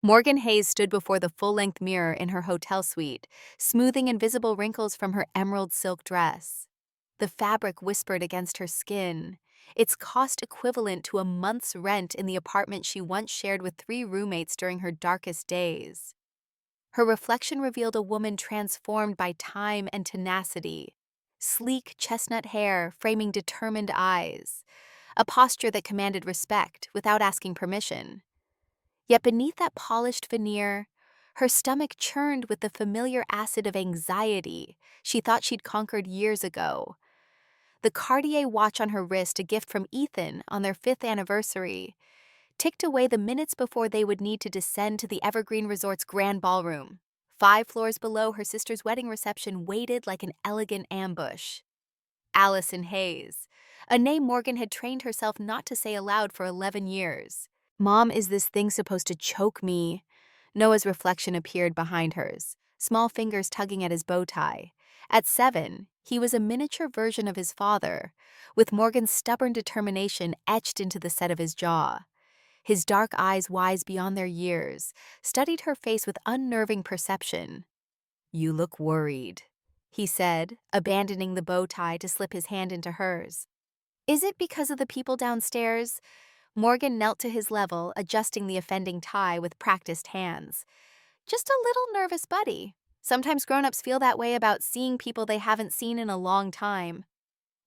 Morgan Hayes stood before the full-length mirror in her hotel suite, smoothing invisible wrinkles from her emerald silk dress. The fabric whispered against her skin, its cost equivalent to a month's rent in the apartment she once shared with 3 roommates during her darkest days. Her reflection revealed a woman transformed by time and tenacity. Sleek chestnut hair framing determined eyes, a posture that commanded respect without asking permission. Yet beneath that polished veneer, her stomach churned with the familiar acid of anxiety she thought she'd conquered years ago. The Cartier watch on her wrist, a gift from Ethan on their 5th anniversary, ticked away the minutes before they would need to descend to the Evergreen Resort's grand ballroom. 5 floors below, her sister's wedding reception waited like an elegant ambush. Allison Hayes, a name Morgan had trained herself not to say aloud for 11 years. Mom, is this thing supposed to choke me? Noah's reflection appeared behind hers, small fingers tugging at his bow tie. At 7, he was a miniature version of his father, with Morgan's stubborn determination etched into the set of his jaw. His dark eyes, wise beyond their years, studied her face with unnerving perception. "You look worried," he said, abandoning the bow tie to slip his hand into hers. "Is it because of the people downstairs?" Morgan knelt to his level, adjusting the offending tie with practiced hands. "Just a little nervous, buddy. Sometimes grown-ups feel that way about seeing people they haven't seen in a long time.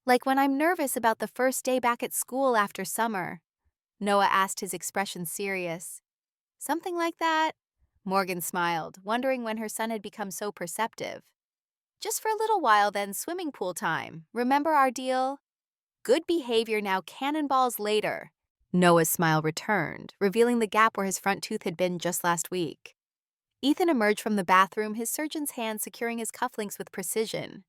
Like when I'm nervous about the first day back at school after summer." Noah asked, his expression serious. "Something like that?" Morgan smiled, wondering when her son had become so perceptive. "Just for a little while, then swimming pool time. Remember our deal? Good behavior now, cannonballs later." Noah's smile returned, revealing the gap where his front tooth had been just last week. Ethan emerged from the bathroom, his surgeon's hand securing his cufflinks with precision.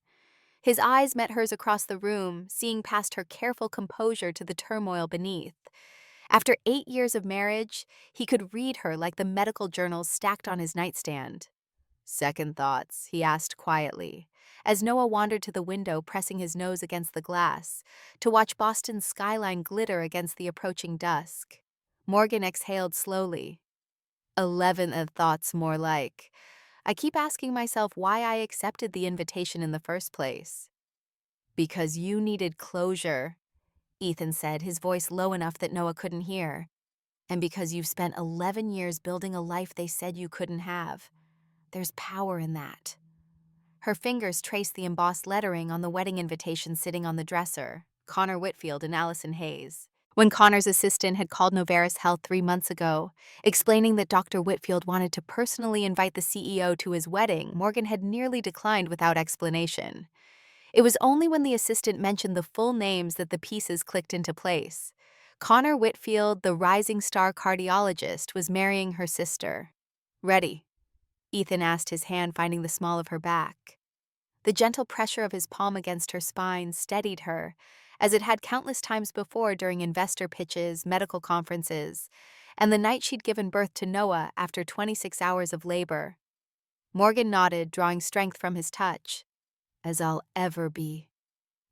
His eyes met hers across the room, seeing past her careful composure to the turmoil beneath. After 8 years of marriage, he could read her like the medical journals stacked on his nightstand. "Second thoughts?" he asked quietly, as Noah wandered to the window, pressing his nose against the glass, to watch Boston's skyline glitter against the approaching dusk. Morgan exhaled slowly. 11th thoughts, more like. I keep asking myself why I accepted the invitation in the first place. "Because you needed closure," Ethan said, his voice low enough that Noah couldn't hear. "And because you've spent 11 years building a life they said you couldn't have. There's power in that." Her fingers traced the embossed lettering on the wedding invitation sitting on the dresser, Connor Whitfield and Allison Hayes. When Connor's assistant had called Novaris Health 3 months ago, explaining that Dr. Whitfield wanted to personally invite the CEO to his wedding, Morgan had nearly declined without explanation. It was only when the assistant mentioned the full names that the pieces clicked into place. Connor Whitfield, the rising star cardiologist, was marrying her sister. "Ready?" Ethan asked, his hand finding the small of her back. The gentle pressure of his palm against her spine steadied her, as it had countless times before during investor pitches, medical conferences, and the night she'd given birth to Noah after 26 hours of labor. Morgan nodded, drawing strength from his touch. "As I'll ever be."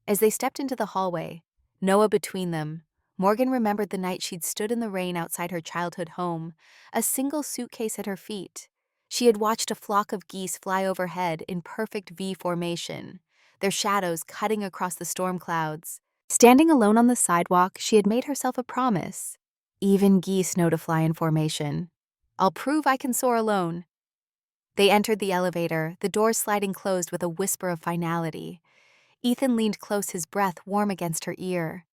As they stepped into the hallway, Noah between them, Morgan remembered the night she'd stood in the rain outside her childhood home, a single suitcase at her feet. She had watched a flock of geese fly overhead in perfect V formation, their shadows cutting across the storm clouds. Standing alone on the sidewalk, she had made herself a promise. "Even geese know to fly in formation. I'll prove I can soar alone." They entered the elevator, the doors sliding closed with a whisper of finality. Ethan leaned close, his breath warm against her ear.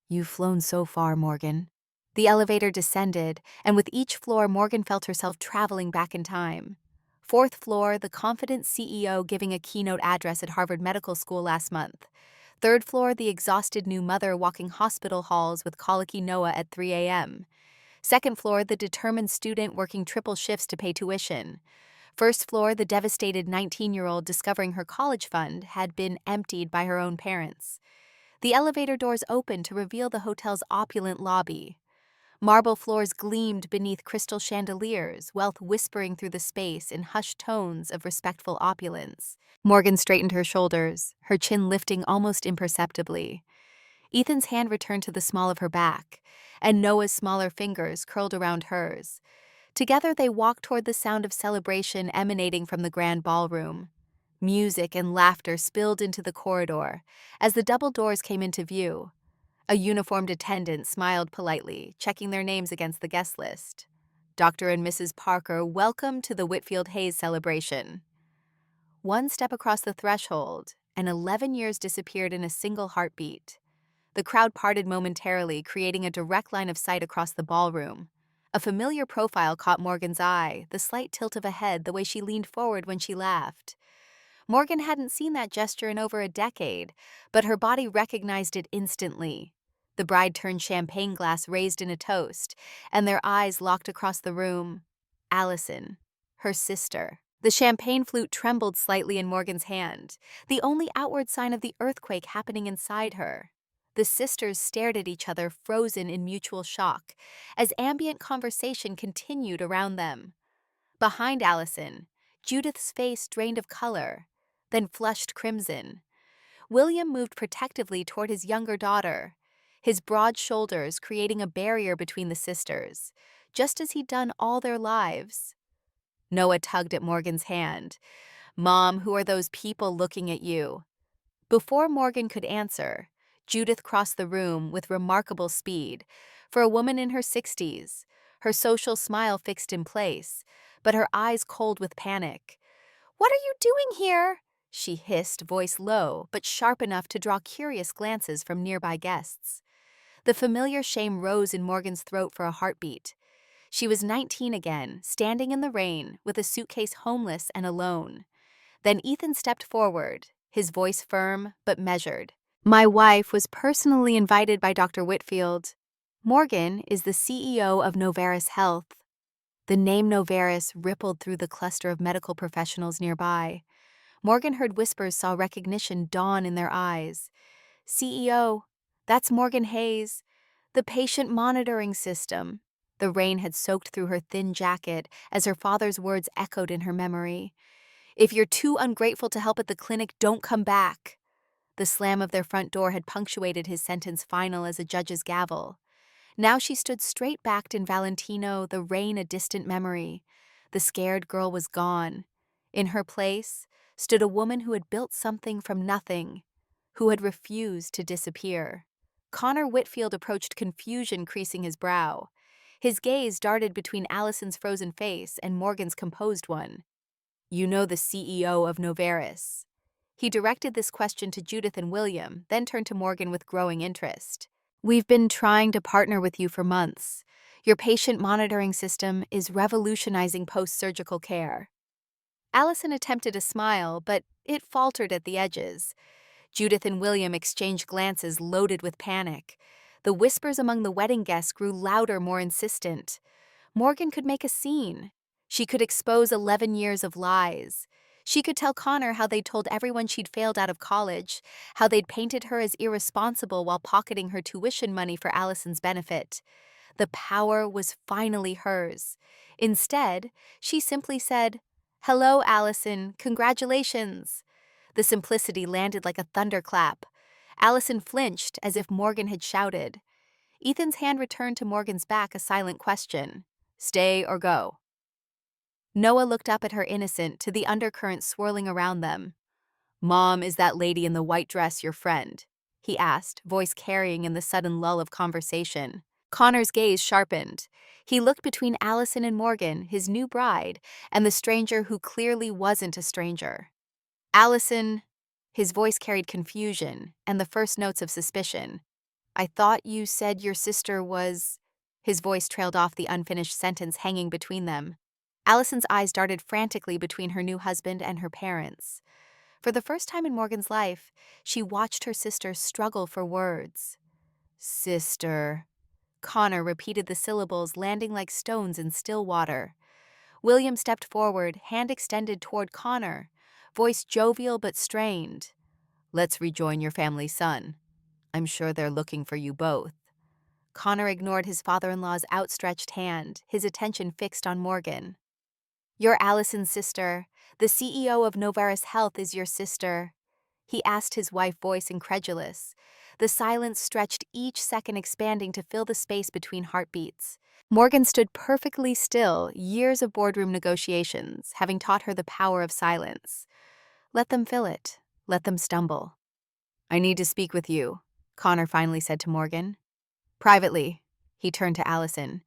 "You've flown so far, Morgan." The elevator descended, and with each floor, Morgan felt herself traveling back in time. 4th floor, the confident CEO giving a keynote address at Harvard Medical School last month. 3rd floor, the exhausted new mother walking hospital halls with colicky Noah at 3 a.m. 2nd floor, the determined student working triple shifts to pay tuition. 1st floor, the devastated 19-year-old discovering her college fund had been emptied by her own parents. The elevator doors opened to reveal the hotel's opulent lobby. Marble floors gleamed beneath crystal chandeliers, wealth whispering through the space in hushed tones of respectful opulence. Morgan straightened her shoulders, her chin lifting almost imperceptibly. Ethan's hand returned to the small of her back, and Noah's smaller fingers curled around hers. Together they walked toward the sound of celebration emanating from the grand ballroom. Music and laughter spilled into the corridor as the double doors came into view. A uniformed attendant smiled politely, checking their names against the guest list. Dr. and Mrs. Parker, welcome to the Whitfield Hayes celebration. One step across the threshold, and 11 years disappeared in a single heartbeat. The crowd parted momentarily, creating a direct line of sight across the ballroom. A familiar profile caught Morgan's eye, the slight tilt of a head, the way she leaned forward when she laughed. Morgan hadn't seen that gesture in over a decade, but her body recognized it instantly. The bride turned champagne glass raised in a toast, and their eyes locked across the room. Allison, her sister. The champagne flute trembled slightly in Morgan's hand, the only outward sign of the earthquake happening inside her. The sisters stared at each other, frozen in mutual shock, as ambient conversation continued around them. Behind Allison, Judith's face drained of color, then flushed crimson. William moved protectively toward his younger daughter, his broad shoulders creating a barrier between the sisters, just as he'd done all their lives. Noah tugged at Morgan's hand. "Mom, who are those people looking at you?" Before Morgan could answer, Judith crossed the room with remarkable speed. For a woman in her 60s, her social smile fixed in place, but her eyes cold with panic. "What are you doing here?" she hissed, voice low, but sharp enough to draw curious glances from nearby guests. The familiar shame rose in Morgan's throat for a heartbeat. She was 19 again, standing in the rain, with a suitcase, homeless and alone. Then Ethan stepped forward, his voice firm but measured. "My wife was personally invited by Dr. Whitfield. Morgan is the CEO of Noveris Health." The name Noveris rippled through the cluster of medical professionals nearby. Morgan heard whispers, saw recognition dawn in their eyes. "CEO, that's Morgan Hayes. The patient monitoring system." The rain had soaked through her thin jacket as her father's words echoed in her memory. "If you're too ungrateful to help at the clinic, don't come back." The slam of their front door had punctuated his sentence, final as a judge's gavel. Now she stood straight-backed in Valentino, the rain a distant memory. The scared girl was gone. In her place stood a woman who had built something from nothing, who had refused to disappear. Connor Whitfield approached, confusion creasing his brow. His gaze darted between Allison's frozen face and Morgan's composed one. "You know the CEO of Noveris?" He directed this question to Judith and William, then turned to Morgan with growing interest. "We've been trying to partner with you for months. Your patient monitoring system is revolutionizing post-surgical care." Allison attempted a smile, but it faltered at the edges. Judith and William exchanged glances loaded with panic. The whispers among the wedding guests grew louder, more insistent. Morgan could make a scene. She could expose 11 years of lies. She could tell Connor how they'd told everyone she'd failed out of college, how they'd painted her as irresponsible while pocketing her tuition money for Allison's benefit. The power was finally hers. Instead, she simply said, "Hello, Allison, congratulations." The simplicity landed like a thunderclap. Allison flinched as if Morgan had shouted. Ethan's hand returned to Morgan's back, a silent question. "Stay or go?" Noah looked up at her, innocent, to the undercurrent swirling around them. "Mom, is that lady in the white dress your friend?" he asked, voice carrying in the sudden lull of conversation. Connor's gaze sharpened. He looked between Allison and Morgan, his new bride, and the stranger who clearly wasn't a stranger. "Allison," his voice carried confusion and the first notes of suspicion. "I thought you said your sister was—" His voice trailed off, the unfinished sentence hanging between them. Allison's eyes darted frantically between her new husband and her parents. For the first time in Morgan's life, she watched her sister struggle for words. "Sister." Connor repeated the syllables, landing like stones in still water. William stepped forward, hand extended toward Connor, voice jovial but strained. "Let's rejoin your family, son. I'm sure they're looking for you both." Connor ignored his father-in-law's outstretched hand, his attention fixed on Morgan. "You're Allison's sister. The CEO of Noveris Health is your sister," he asked, his wife, voice incredulous. The silence stretched, each second expanding to fill the space between heartbeats. Morgan stood perfectly still, years of boardroom negotiations, having taught her the power of silence. Let them fill it. Let them stumble. I need to speak with you, Connor finally said to Morgan. Privately, he turned to Allison.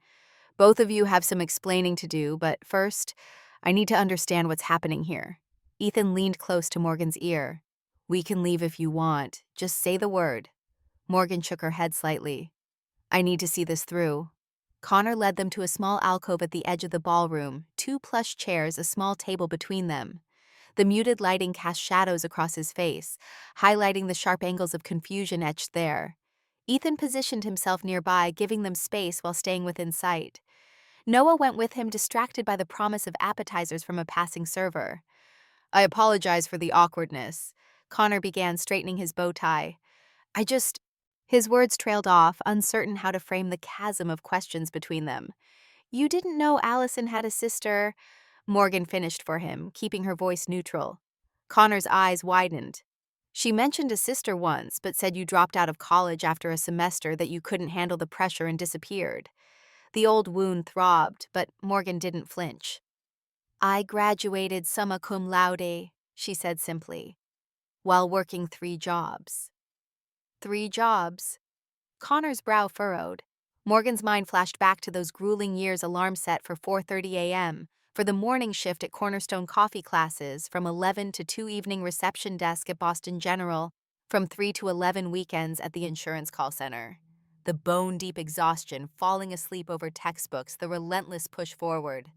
Both of you have some explaining to do, but first, I need to understand what's happening here. Ethan leaned close to Morgan's ear. We can leave if you want. Just say the word. Morgan shook her head slightly. I need to see this through. Connor led them to a small alcove at the edge of the ballroom, 2 plush chairs, a small table between them. The muted lighting cast shadows across his face, highlighting the sharp angles of confusion etched there. Ethan positioned himself nearby, giving them space while staying within sight. Noah went with him, distracted by the promise of appetizers from a passing server. I apologize for the awkwardness. Connor began, straightening his bow tie. His words trailed off, uncertain how to frame the chasm of questions between them. You didn't know Allison had a sister? Morgan finished for him, keeping her voice neutral. Connor's eyes widened. She mentioned a sister once, but said you dropped out of college after a semester, that you couldn't handle the pressure and disappeared. The old wound throbbed, but Morgan didn't flinch. I graduated summa cum laude, she said simply, while working 3 jobs. 3 jobs? Connor's brow furrowed. Morgan's mind flashed back to those grueling years, alarm set for 4:30 a.m., for the morning shift at Cornerstone coffee classes, from 11 to 2 evening reception desk at Boston General, from 3 to 11 weekends at the insurance call center. The bone-deep exhaustion, falling asleep over textbooks, the relentless push forward.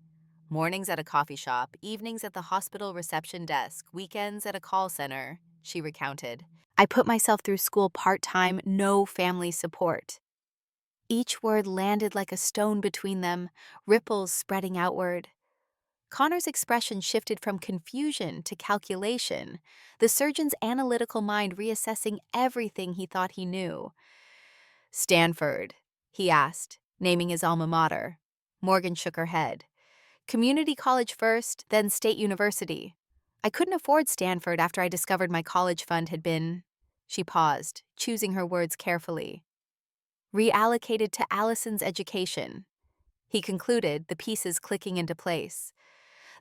Mornings at a coffee shop, evenings at the hospital reception desk, weekends at a call center, she recounted. I put myself through school part-time, no family support. Each word landed like a stone between them, ripples spreading outward. Connor's expression shifted from confusion to calculation, the surgeon's analytical mind reassessing everything he thought he knew. Stanford, he asked, naming his alma mater. Morgan shook her head. Community college first, then state university. I couldn't afford Stanford after I discovered my college fund had been... She paused, choosing her words carefully. Reallocated to Allison's education. He concluded, the pieces clicking into place.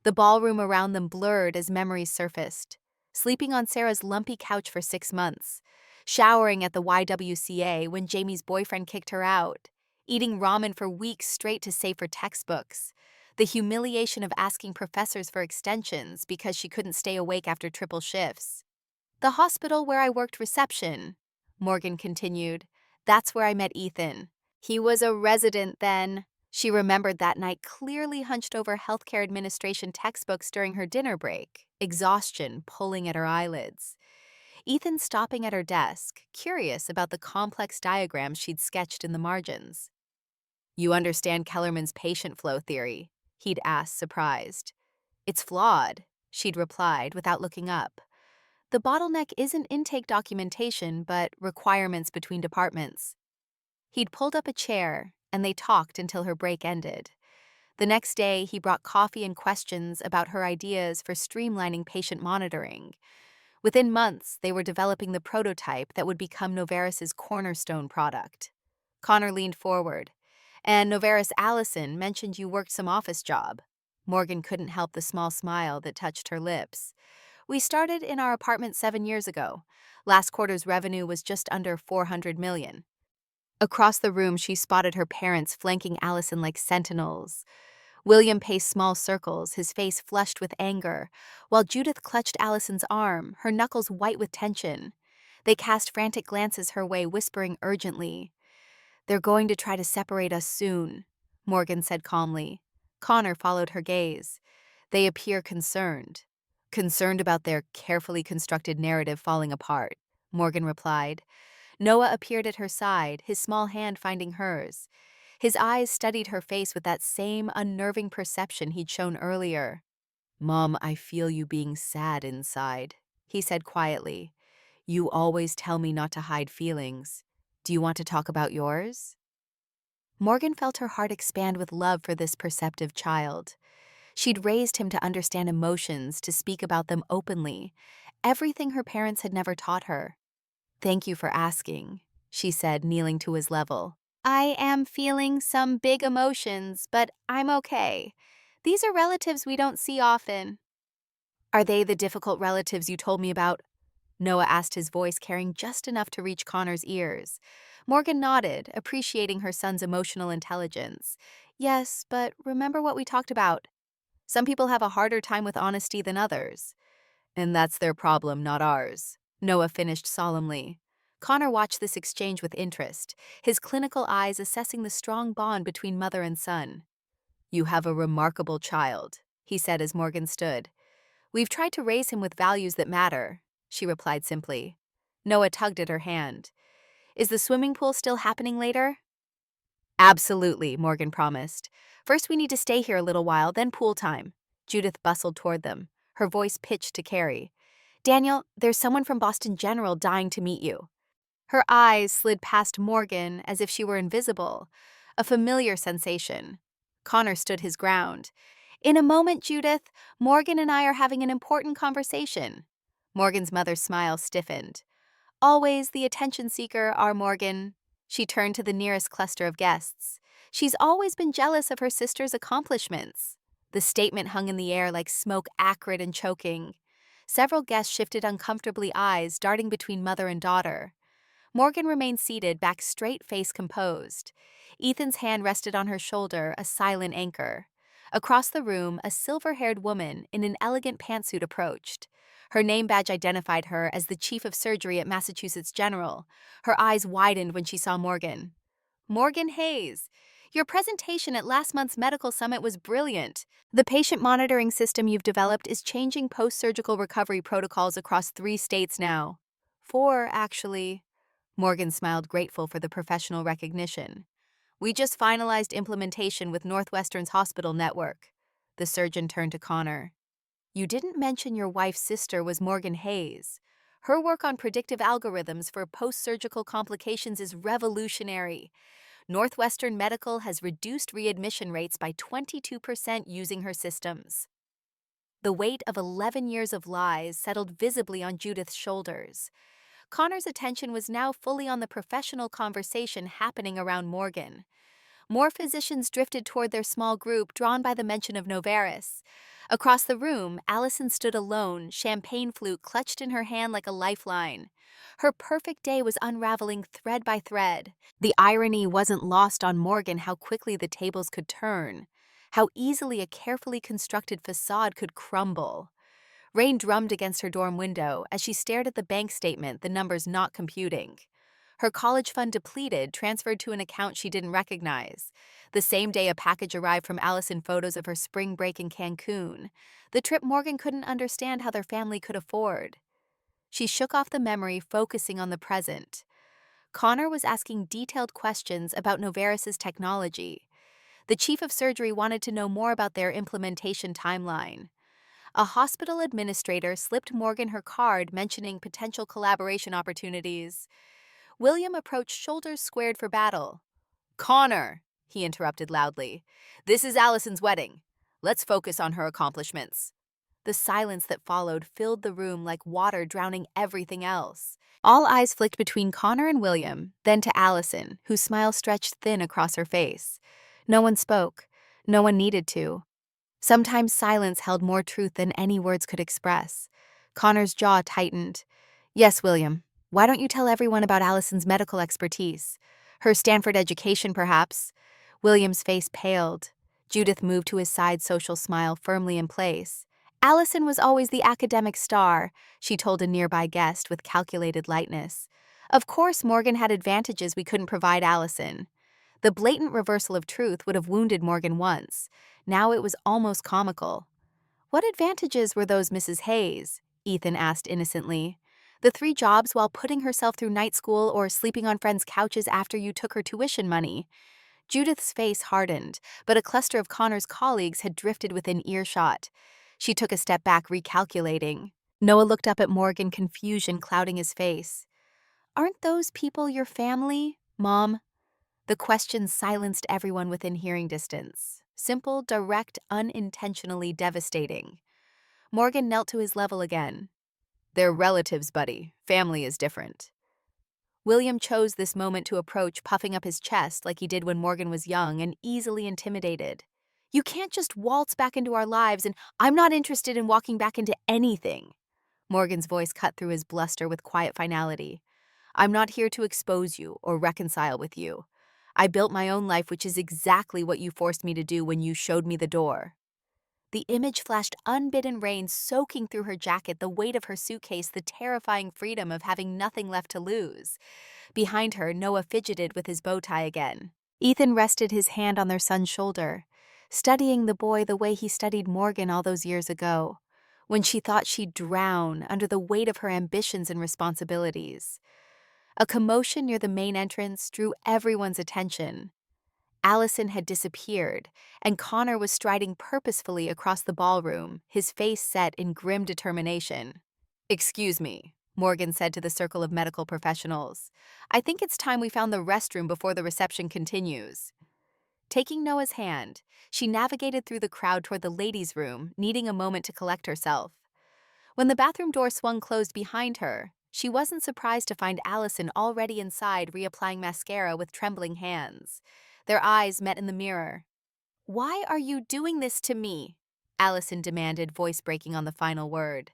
The ballroom around them blurred as memories surfaced. Sleeping on Sarah's lumpy couch for 6 months. Showering at the YWCA when Jamie's boyfriend kicked her out. Eating ramen for weeks straight to save for textbooks. The humiliation of asking professors for extensions because she couldn't stay awake after triple shifts. The hospital where I worked reception, Morgan continued. That's where I met Ethan. He was a resident then. She remembered that night, clearly hunched over healthcare administration textbooks during her dinner break, exhaustion pulling at her eyelids. Ethan stopping at her desk, curious about the complex diagrams she'd sketched in the margins. You understand Kellerman's patient flow theory? He'd asked, surprised. It's flawed, she'd replied without looking up. The bottleneck isn't intake documentation, but requirements between departments. He'd pulled up a chair, and they talked until her break ended. The next day, he brought coffee and questions about her ideas for streamlining patient monitoring. Within months, they were developing the prototype that would become Noveris's cornerstone product. Connor leaned forward. And Noveris Allison mentioned you worked some office job. Morgan couldn't help the small smile that touched her lips. We started in our apartment 7 years ago. Last quarter's revenue was just under $400 million. Across the room, she spotted her parents flanking Allison like sentinels. William paced small circles, his face flushed with anger, while Judith clutched Allison's arm, her knuckles white with tension. They cast frantic glances her way, whispering urgently. They're going to try to separate us soon, Morgan said calmly. Connor followed her gaze. They appear concerned. Concerned about their carefully constructed narrative falling apart, Morgan replied. Noah appeared at her side, his small hand finding hers. His eyes studied her face with that same unnerving perception he'd shown earlier. Mom, I feel you being sad inside, he said quietly. You always tell me not to hide feelings. Do you want to talk about yours? Morgan felt her heart expand with love for this perceptive child. She'd raised him to understand emotions, to speak about them openly, everything her parents had never taught her. Thank you for asking, she said, kneeling to his level. I am feeling some big emotions, but I'm okay. These are relatives we don't see often. Are they the difficult relatives you told me about? Noah asked, his voice carrying just enough to reach Connor's ears. Morgan nodded, appreciating her son's emotional intelligence. Yes, but remember what we talked about. Some people have a harder time with honesty than others. And that's their problem, not ours, Noah finished solemnly. Connor watched this exchange with interest, his clinical eyes assessing the strong bond between mother and son. You have a remarkable child, he said as Morgan stood. We've tried to raise him with values that matter, she replied simply. Noah tugged at her hand. Is the swimming pool still happening later? Absolutely, Morgan promised. First we need to stay here a little while, then pool time. Judith bustled toward them, her voice pitched to Carrie. Daniel, there's someone from Boston General dying to meet you. Her eyes slid past Morgan as if she were invisible, a familiar sensation. Connor stood his ground. In a moment, Judith, Morgan and I are having an important conversation. Morgan's mother's smile stiffened. Always the attention seeker, our Morgan. She turned to the nearest cluster of guests. She's always been jealous of her sister's accomplishments. The statement hung in the air like smoke, acrid and choking. Several guests shifted uncomfortably, eyes darting between mother and daughter. Morgan remained seated, back straight, face composed. Ethan's hand rested on her shoulder, a silent anchor. Across the room, a silver-haired woman in an elegant pantsuit approached. Her name badge identified her as the chief of surgery at Massachusetts General. Her eyes widened when she saw Morgan. Morgan Hayes, your presentation at last month's medical summit was brilliant. The patient monitoring system you've developed is changing post-surgical recovery protocols across 3 states now. 4, actually. Morgan smiled, grateful for the professional recognition. We just finalized implementation with Northwestern's hospital network. The surgeon turned to Connor. You didn't mention your wife's sister was Morgan Hayes. Her work on predictive algorithms for post-surgical complications is revolutionary. Northwestern Medical has reduced readmission rates by 22% using her systems. The weight of 11 years of lies settled visibly on Judith's shoulders. Connor's attention was now fully on the professional conversation happening around Morgan. More physicians drifted toward their small group, drawn by the mention of Novaris. Across the room, Allison stood alone, champagne flute clutched in her hand like a lifeline. Her perfect day was unraveling thread by thread. The irony wasn't lost on Morgan how quickly the tables could turn, how easily a carefully constructed facade could crumble. Rain drummed against her dorm window as she stared at the bank statement, the numbers not computing. Her college fund depleted, transferred to an account she didn't recognize. The same day, a package arrived from Allison, photos of her spring break in Cancun, the trip Morgan couldn't understand how their family could afford. She shook off the memory, focusing on the present. Connor was asking detailed questions about Novaris's technology. The chief of surgery wanted to know more about their implementation timeline. A hospital administrator slipped Morgan her card mentioning potential collaboration opportunities. William approached, shoulders squared for battle. Connor, he interrupted loudly. This is Allison's wedding. Let's focus on her accomplishments. The silence that followed filled the room like water drowning everything else. All eyes flicked between Connor and William, then to Allison, whose smile stretched thin across her face. No one spoke. No one needed to. Sometimes silence held more truth than any words could express. Connor's jaw tightened. Yes, William. Why don't you tell everyone about Allison's medical expertise? Her Stanford education, perhaps? William's face paled. Judith moved to his side, social smile firmly in place. Allison was always the academic star, she told a nearby guest with calculated lightness. Of course, Morgan had advantages we couldn't provide Allison. The blatant reversal of truth would have wounded Morgan once. Now it was almost comical. What advantages were those, Mrs. Hayes? Ethan asked innocently. The 3 jobs while putting herself through night school or sleeping on friends' couches after you took her tuition money. Judith's face hardened, but a cluster of Connor's colleagues had drifted within earshot. She took a step back, recalculating. Noah looked up at Morgan, confusion clouding his face. Aren't those people your family, Mom? The question silenced everyone within hearing distance. Simple, direct, unintentionally devastating. Morgan knelt to his level again. They're relatives, buddy. Family is different. William chose this moment to approach, puffing up his chest like he did when Morgan was young and easily intimidated. You can't just waltz back into our lives, and I'm not interested in walking back into anything. Morgan's voice cut through his bluster with quiet finality. I'm not here to expose you or reconcile with you. I built my own life, which is exactly what you forced me to do when you showed me the door. The image flashed unbidden rain soaking through her jacket, the weight of her suitcase, the terrifying freedom of having nothing left to lose. Behind her, Noah fidgeted with his bow tie again. Ethan rested his hand on their son's shoulder, studying the boy the way he studied Morgan all those years ago, when she thought she'd drown under the weight of her ambitions and responsibilities. A commotion near the main entrance drew everyone's attention. Allison had disappeared, and Connor was striding purposefully across the ballroom, his face set in grim determination. Excuse me, Morgan said to the circle of medical professionals. I think it's time we found the restroom before the reception continues. Taking Noah's hand, she navigated through the crowd toward the ladies' room, needing a moment to collect herself. When the bathroom door swung closed behind her, she wasn't surprised to find Allison already inside reapplying mascara with trembling hands. Their eyes met in the mirror. Why are you doing this to me? Allison demanded, voice breaking on the final word.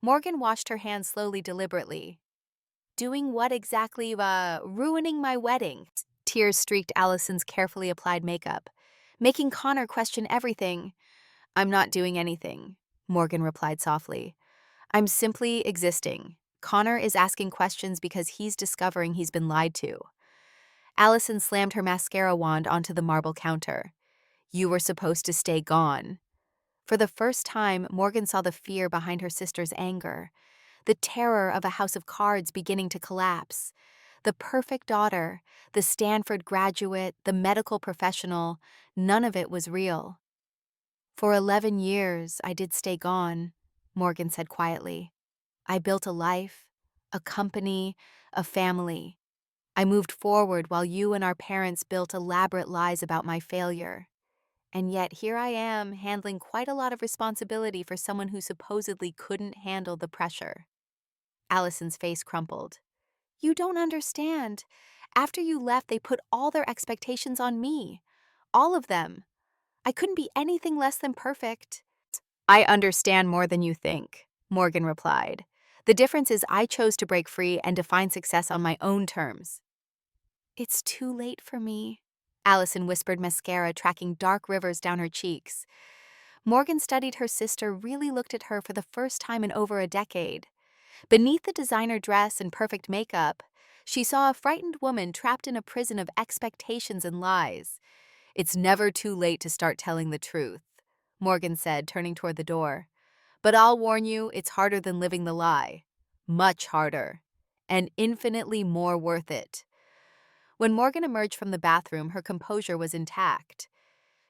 Morgan washed her hands slowly, deliberately. Doing what exactly? Ruining my wedding. Tears streaked Allison's carefully applied makeup, making Connor question everything. I'm not doing anything, Morgan replied softly. I'm simply existing. Connor is asking questions because he's discovering he's been lied to. Allison slammed her mascara wand onto the marble counter. You were supposed to stay gone. For the first time, Morgan saw the fear behind her sister's anger, the terror of a house of cards beginning to collapse. The perfect daughter, the Stanford graduate, the medical professional, none of it was real. For 11 years, I did stay gone, Morgan said quietly. I built a life, a company, a family. I moved forward while you and our parents built elaborate lies about my failure. And yet here I am, handling quite a lot of responsibility for someone who supposedly couldn't handle the pressure. Allison's face crumpled. You don't understand. After you left, they put all their expectations on me. All of them. I couldn't be anything less than perfect. I understand more than you think, Morgan replied. The difference is I chose to break free and define success on my own terms. It's too late for me, Allison whispered, mascara tracking dark rivers down her cheeks. Morgan studied her sister, really looked at her for the first time in over a decade. Beneath the designer dress and perfect makeup, she saw a frightened woman trapped in a prison of expectations and lies. It's never too late to start telling the truth, Morgan said, turning toward the door. But I'll warn you, it's harder than living the lie. Much harder. And infinitely more worth it. When Morgan emerged from the bathroom, her composure was intact.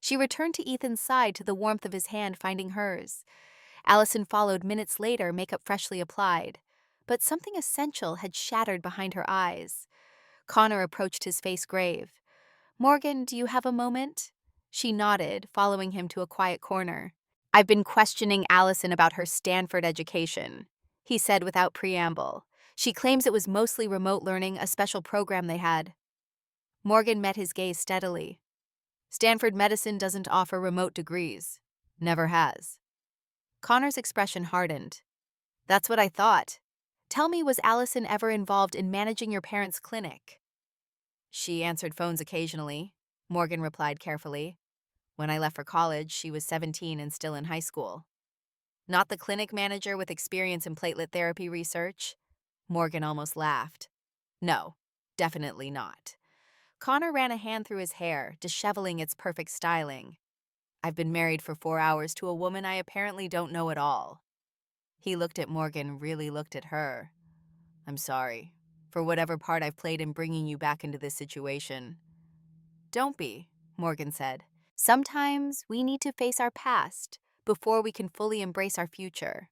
She returned to Ethan's side, to the warmth of his hand finding hers. Allison followed minutes later, makeup freshly applied. But something essential had shattered behind her eyes. Connor approached, his face grave. Morgan, do you have a moment? She nodded, following him to a quiet corner. I've been questioning Allison about her Stanford education, he said without preamble. She claims it was mostly remote learning, a special program they had. Morgan met his gaze steadily. Stanford medicine doesn't offer remote degrees. Never has. Connor's expression hardened. That's what I thought. Tell me, was Allison ever involved in managing your parents' clinic? She answered phones occasionally, Morgan replied carefully. When I left for college, she was 17 and still in high school. Not the clinic manager with experience in platelet therapy research? Morgan almost laughed. No, definitely not. Connor ran a hand through his hair, disheveling its perfect styling. I've been married for 4 hours to a woman I apparently don't know at all. He looked at Morgan, really looked at her. I'm sorry for whatever part I've played in bringing you back into this situation. Don't be, Morgan said. Sometimes we need to face our past before we can fully embrace our future.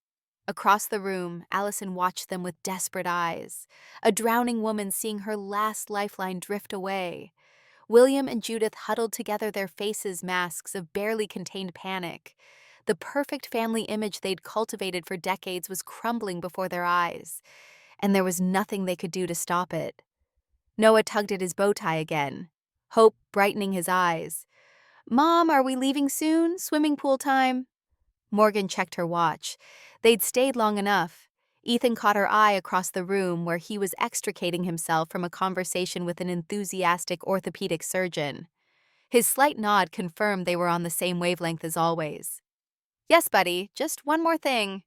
Across the room, Allison watched them with desperate eyes, a drowning woman seeing her last lifeline drift away. William and Judith huddled together, their faces masks of barely contained panic. The perfect family image they'd cultivated for decades was crumbling before their eyes, and there was nothing they could do to stop it. Noah tugged at his bow tie again, hope brightening his eyes. Mom, are we leaving soon? Swimming pool time? Morgan checked her watch. They'd stayed long enough. Ethan caught her eye across the room where he was extricating himself from a conversation with an enthusiastic orthopedic surgeon. His slight nod confirmed they were on the same wavelength as always. Yes, buddy, just one more thing.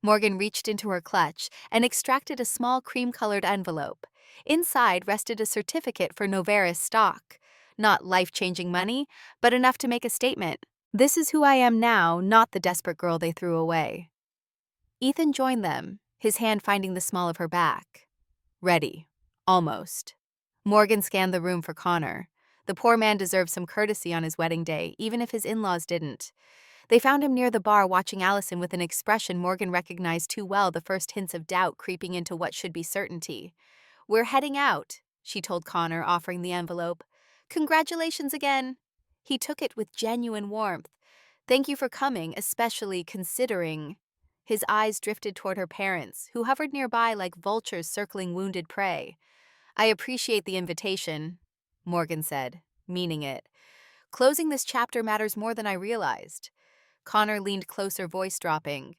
Morgan reached into her clutch and extracted a small cream-colored envelope. Inside rested a certificate for Noveris stock. Not life-changing money, but enough to make a statement. This is who I am now, not the desperate girl they threw away. Ethan joined them, his hand finding the small of her back. Ready. Almost. Morgan scanned the room for Connor. The poor man deserved some courtesy on his wedding day, even if his in-laws didn't. They found him near the bar watching Allison with an expression Morgan recognized too well, the first hints of doubt creeping into what should be certainty. We're heading out, she told Connor, offering the envelope. Congratulations again. He took it with genuine warmth. Thank you for coming, especially considering. His eyes drifted toward her parents, who hovered nearby like vultures circling wounded prey. I appreciate the invitation, Morgan said, meaning it. Closing this chapter matters more than I realized. Connor leaned closer, voice dropping.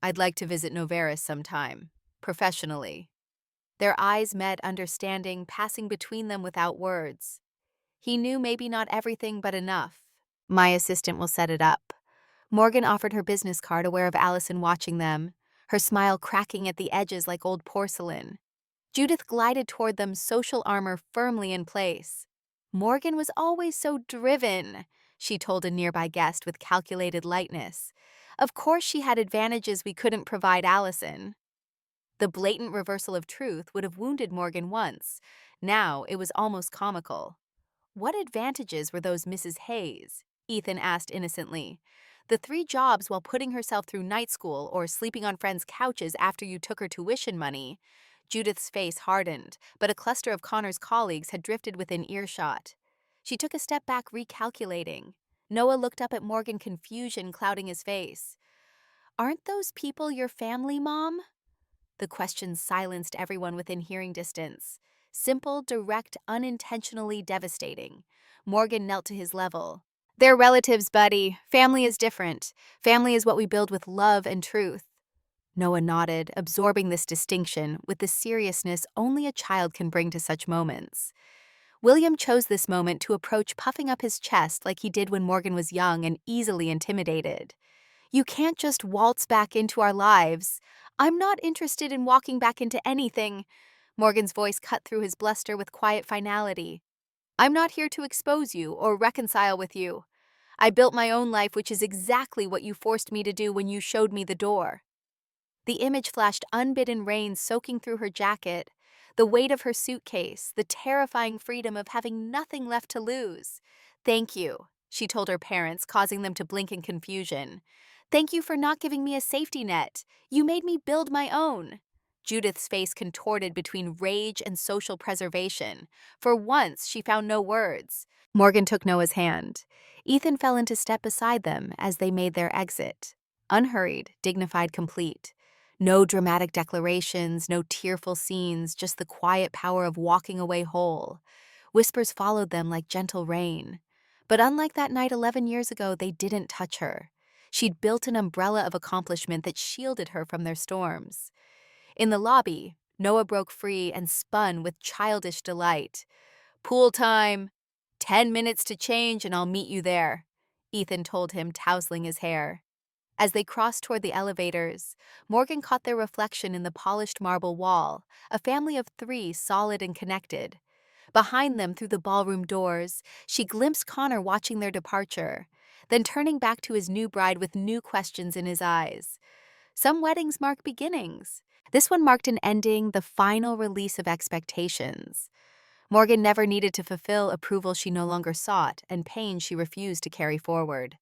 I'd like to visit Noveris sometime, professionally. Their eyes met, understanding, passing between them without words. He knew maybe not everything, but enough. My assistant will set it up. Morgan offered her business card, aware of Allison watching them, her smile cracking at the edges like old porcelain. Judith glided toward them, social armor firmly in place. Morgan was always so driven, she told a nearby guest with calculated lightness. Of course she had advantages we couldn't provide Allison. The blatant reversal of truth would have wounded Morgan once. Now it was almost comical. What advantages were those, Mrs. Hayes? Ethan asked innocently. The 3 jobs while putting herself through night school or sleeping on friends' couches after you took her tuition money. Judith's face hardened, but a cluster of Connor's colleagues had drifted within earshot. She took a step back, recalculating. Noah looked up at Morgan, confusion clouding his face. Aren't those people your family, Mom? The question silenced everyone within hearing distance. Simple, direct, unintentionally devastating. Morgan knelt to his level. They're relatives, buddy. Family is different. Family is what we build with love and truth. Noah nodded, absorbing this distinction with the seriousness only a child can bring to such moments. William chose this moment to approach, puffing up his chest like he did when Morgan was young and easily intimidated. You can't just waltz back into our lives. I'm not interested in walking back into anything. Morgan's voice cut through his bluster with quiet finality. I'm not here to expose you or reconcile with you. I built my own life, which is exactly what you forced me to do when you showed me the door. The image flashed unbidden rain soaking through her jacket, the weight of her suitcase, the terrifying freedom of having nothing left to lose. Thank you, she told her parents, causing them to blink in confusion. Thank you for not giving me a safety net. You made me build my own. Judith's face contorted between rage and social preservation. For once, she found no words. Morgan took Noah's hand. Ethan fell into step beside them as they made their exit. Unhurried, dignified, complete. No dramatic declarations, no tearful scenes, just the quiet power of walking away whole. Whispers followed them like gentle rain. But unlike that night 11 years ago, they didn't touch her. She'd built an umbrella of accomplishment that shielded her from their storms. In the lobby, Noah broke free and spun with childish delight. Pool time. 10 minutes to change and I'll meet you there, Ethan told him, tousling his hair. As they crossed toward the elevators, Morgan caught their reflection in the polished marble wall, a family of 3 solid and connected. Behind them, through the ballroom doors, she glimpsed Connor watching their departure, then turning back to his new bride with new questions in his eyes. Some weddings mark beginnings. This one marked an ending, the final release of expectations. Morgan never needed to fulfill approval she no longer sought and pain she refused to carry forward.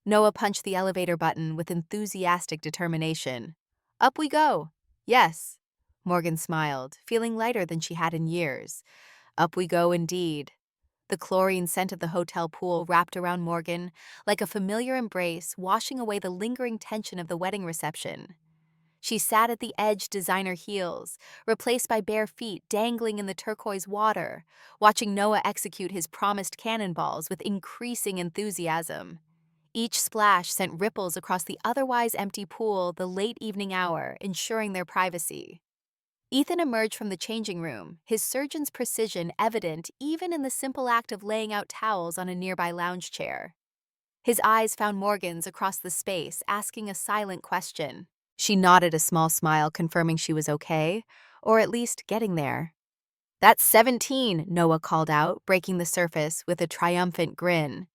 Noah punched the elevator button with enthusiastic determination. Up we go. Yes. Morgan smiled, feeling lighter than she had in years. Up we go indeed. The chlorine scent of the hotel pool wrapped around Morgan like a familiar embrace, washing away the lingering tension of the wedding reception. She sat at the edge designer heels, replaced by bare feet dangling in the turquoise water, watching Noah execute his promised cannonballs with increasing enthusiasm. Each splash sent ripples across the otherwise empty pool the late evening hour, ensuring their privacy. Ethan emerged from the changing room, his surgeon's precision evident even in the simple act of laying out towels on a nearby lounge chair. His eyes found Morgan's across the space, asking a silent question. She nodded a small smile, confirming she was okay, or at least getting there. "That's 17, Noah called out, breaking the surface with a triumphant grin.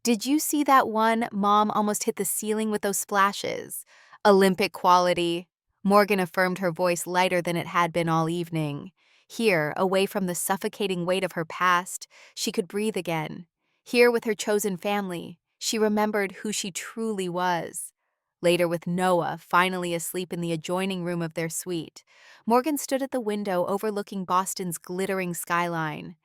"Did you see that one? Mom almost hit the ceiling with those splashes. Olympic quality." Morgan affirmed, her voice lighter than it had been all evening. Here, away from the suffocating weight of her past, she could breathe again. Here with her chosen family, she remembered who she truly was. Later, with Noah finally asleep in the adjoining room of their suite, Morgan stood at the window overlooking Boston's glittering skyline.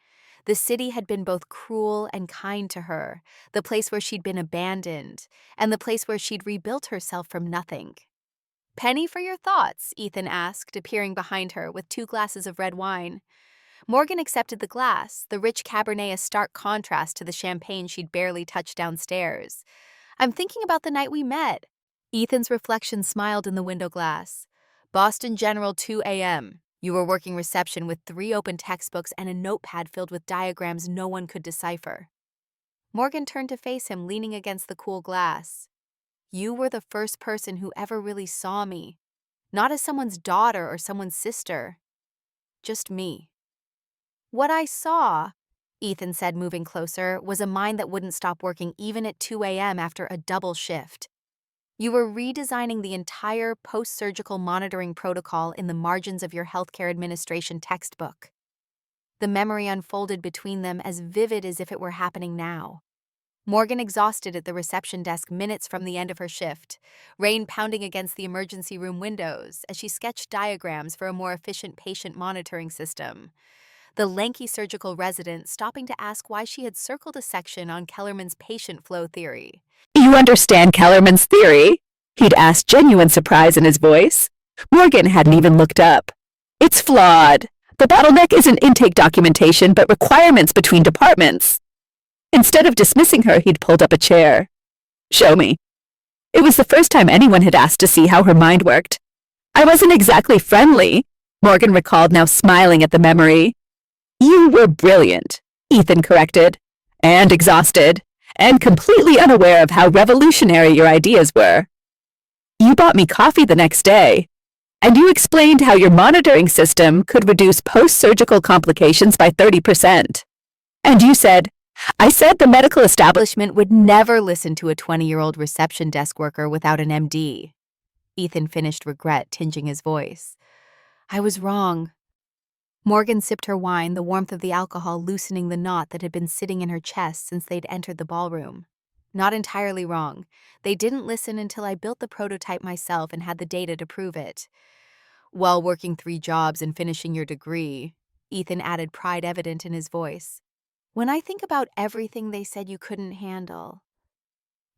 The city had been both cruel and kind to her, the place where she'd been abandoned, and the place where she'd rebuilt herself from nothing. "Penny for your thoughts?" Ethan asked, appearing behind her with 2 glasses of red wine. Morgan accepted the glass, the rich Cabernet a stark contrast to the champagne she'd barely touched downstairs. "I'm thinking about the night we met." Ethan's reflection smiled in the window glass. "Boston General, 2 a.m. You were working reception with 3 open textbooks and a notepad filled with diagrams no one could decipher." Morgan turned to face him, leaning against the cool glass. "You were the first person who ever really saw me. Not as someone's daughter or someone's sister. Just me." "What I saw," Ethan said, moving closer, "was a mind that wouldn't stop working even at 2 a.m. after a double shift. You were redesigning the entire post-surgical monitoring protocol in the margins of your healthcare administration textbook." The memory unfolded between them, as vivid as if it were happening now. Morgan exhausted at the reception desk minutes from the end of her shift, rain pounding against the emergency room windows as she sketched diagrams for a more efficient patient monitoring system. The lanky surgical resident stopping to ask why she had circled a section on Kellerman's patient flow theory. "You understand Kellerman's theory?" He'd asked, genuine surprise in his voice. Morgan hadn't even looked up. "It's flawed. The bottleneck isn't intake documentation, but requirements between departments." Instead of dismissing her, he'd pulled up a chair. "Show me." It was the first time anyone had asked to see how her mind worked. "I wasn't exactly friendly," Morgan recalled, now smiling at the memory. "You were brilliant," Ethan corrected, "and exhausted, and completely unaware of how revolutionary your ideas were. You bought me coffee the next day, and you explained how your monitoring system could reduce post-surgical complications by 30%. And you said, I said the medical establishment Would never listen to a 20-year-old reception desk worker without an MD. Ethan finished, regret tinging his voice. "I was wrong." Morgan sipped her wine, the warmth of the alcohol loosening the knot that had been sitting in her chest since they'd entered the ballroom. "Not entirely wrong. They didn't listen until I built the prototype myself and had the data to prove it. While working 3 jobs and finishing your degree," Ethan added, pride evident in his voice. "When I think about everything they said you couldn't handle."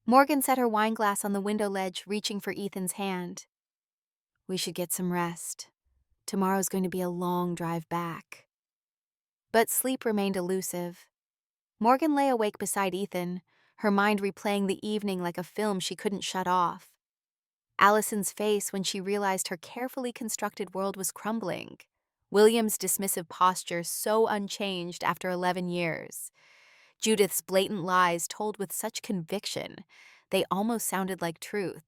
Morgan set her wine glass on the window ledge, reaching for Ethan's hand. "We should get some rest. Tomorrow's going to be a long drive back." But sleep remained elusive. Morgan lay awake beside Ethan, her mind replaying the evening like a film she couldn't shut off. Allison's face when she realized her carefully constructed world was crumbling. William's dismissive posture so unchanged after 11 years. Judith's blatant lies told with such conviction, they almost sounded like truth.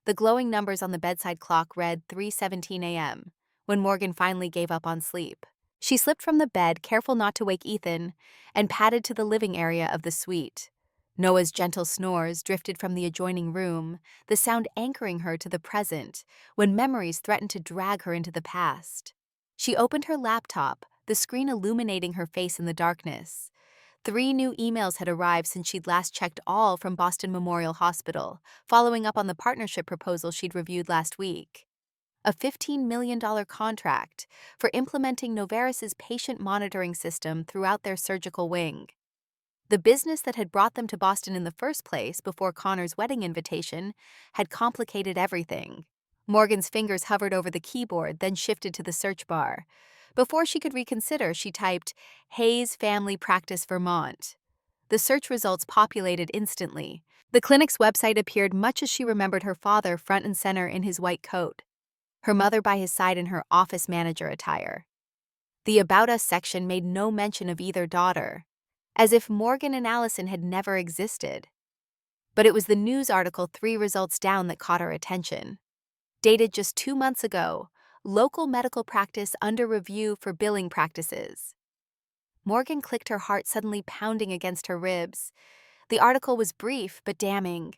The glowing numbers on the bedside clock read 3:17 a.m. when Morgan finally gave up on sleep. She slipped from the bed, careful not to wake Ethan, and padded to the living area of the suite. Noah's gentle snores drifted from the adjoining room, the sound anchoring her to the present when memories threatened to drag her into the past. She opened her laptop, the screen illuminating her face in the darkness. 3 new emails had arrived since she'd last checked, all from Boston Memorial Hospital, following up on the partnership proposal she'd reviewed last week. A $15 million contract for implementing Novartis's patient monitoring system throughout their surgical wing. The business that had brought them to Boston in the first place before Connor's wedding invitation had complicated everything. Morgan's fingers hovered over the keyboard, then shifted to the search bar. Before she could reconsider, she typed, Hayes Family Practice Vermont. The search results populated instantly. The clinic's website appeared much as she remembered her father front and center in his white coat, her mother by his side in her office manager attire. The About Us section made no mention of either daughter, as if Morgan and Allison had never existed. But it was the news article 3 results down that caught her attention. Dated just 2 months ago, local medical practice under review for billing practices. Morgan clicked, her heart suddenly pounding against her ribs. The article was brief but damning.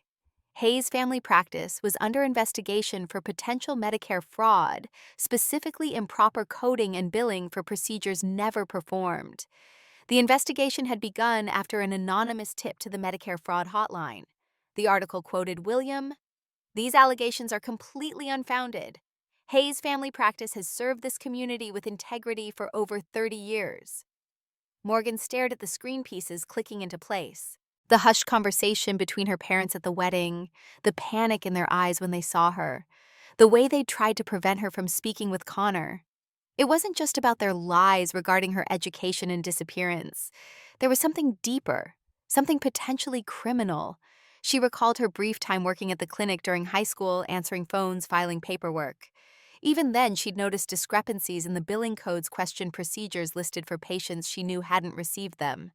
Hayes Family Practice was under investigation for potential Medicare fraud, specifically improper coding and billing for procedures never performed. The investigation had begun after an anonymous tip to the Medicare fraud hotline. The article quoted William, "These allegations are completely unfounded. Hayes Family Practice has served this community with integrity for over 30 years. Morgan stared at the screen pieces clicking into place. The hushed conversation between her parents at the wedding, the panic in their eyes when they saw her, the way they tried to prevent her from speaking with Connor. It wasn't just about their lies regarding her education and disappearance. There was something deeper, something potentially criminal. She recalled her brief time working at the clinic during high school, answering phones, filing paperwork. Even then, she'd noticed discrepancies in the billing codes, questioned procedures listed for patients she knew hadn't received them.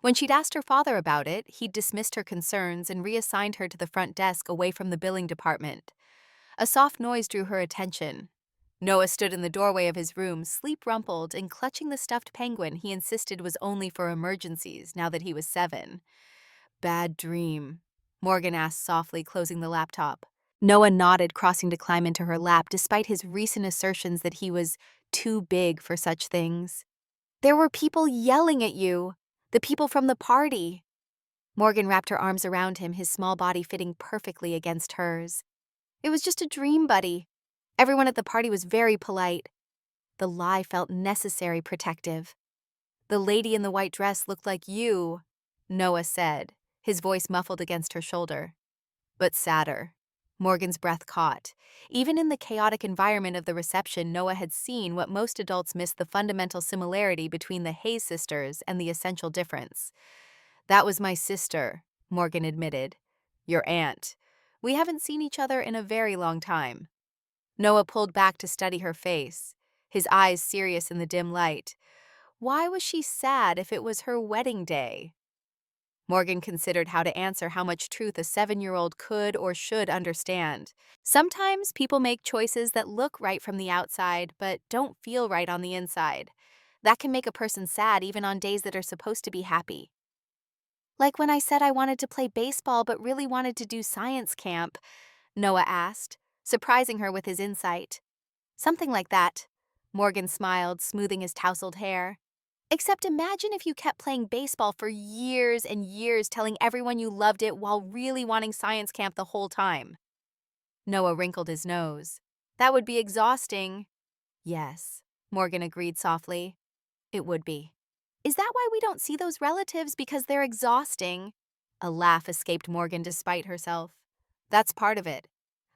When she'd asked her father about it, he'd dismissed her concerns and reassigned her to the front desk away from the billing department. A soft noise drew her attention. Noah stood in the doorway of his room, sleep-rumpled and clutching the stuffed penguin he insisted was only for emergencies now that he was 7. "Bad dream," Morgan asked softly, closing the laptop. Noah nodded, crossing to climb into her lap despite his recent assertions that he was too big for such things. "There were people yelling at you. The people from the party." Morgan wrapped her arms around him, his small body fitting perfectly against hers. "It was just a dream, buddy. Everyone at the party was very polite." The lie felt necessary, protective. "The lady in the white dress looked like you," Noah said, his voice muffled against her shoulder. "But sadder." Morgan's breath caught. Even in the chaotic environment of the reception, Noah had seen what most adults miss: the fundamental similarity between the Hayes sisters and the essential difference. "That was my sister," Morgan admitted. "Your aunt. We haven't seen each other in a very long time." Noah pulled back to study her face, his eyes serious in the dim light. Why was she sad if it was her wedding day? Morgan considered how to answer how much truth a 7-year-old could or should understand. Sometimes people make choices that look right from the outside, but don't feel right on the inside. That can make a person sad even on days that are supposed to be happy. "Like when I said I wanted to play baseball but really wanted to do science camp," Noah asked, surprising her with his insight. "Something like that." Morgan smiled, smoothing his tousled hair. "Except imagine if you kept playing baseball for years and years, telling everyone you loved it while really wanting science camp the whole time." Noah wrinkled his nose. "That would be exhausting." "Yes," Morgan agreed softly. "It would be." "Is that why we don't see those relatives, because they're exhausting?" A laugh escaped Morgan despite herself. "That's part of it.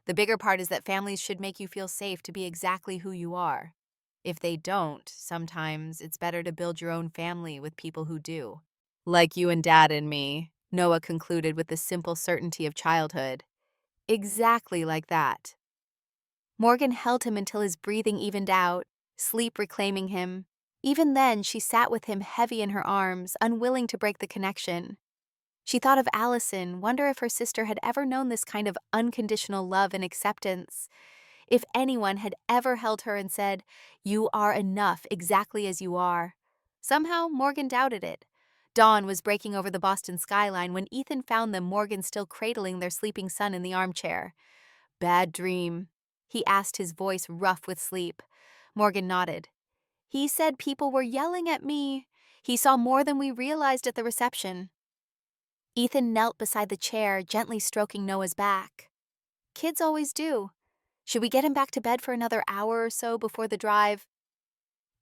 The bigger part is that families should make you feel safe to be exactly who you are. If they don't, sometimes it's better to build your own family with people who do." "Like you and Dad and me," Noah concluded with the simple certainty of childhood. "Exactly like that." Morgan held him until his breathing evened out, sleep reclaiming him. Even then, she sat with him heavy in her arms, unwilling to break the connection. She thought of Allison, wonder if her sister had ever known this kind of unconditional love and acceptance. If anyone had ever held her and said, "You are enough exactly as you are." Somehow, Morgan doubted it. Dawn was breaking over the Boston skyline when Ethan found them, Morgan still cradling their sleeping son in the armchair. "Bad dream?" he asked, his voice rough with sleep. Morgan nodded. "He said people were yelling at me. He saw more than we realized at the reception." Ethan knelt beside the chair, gently stroking Noah's back. "Kids always do. Should we get him back to bed for another hour or so before the drive?"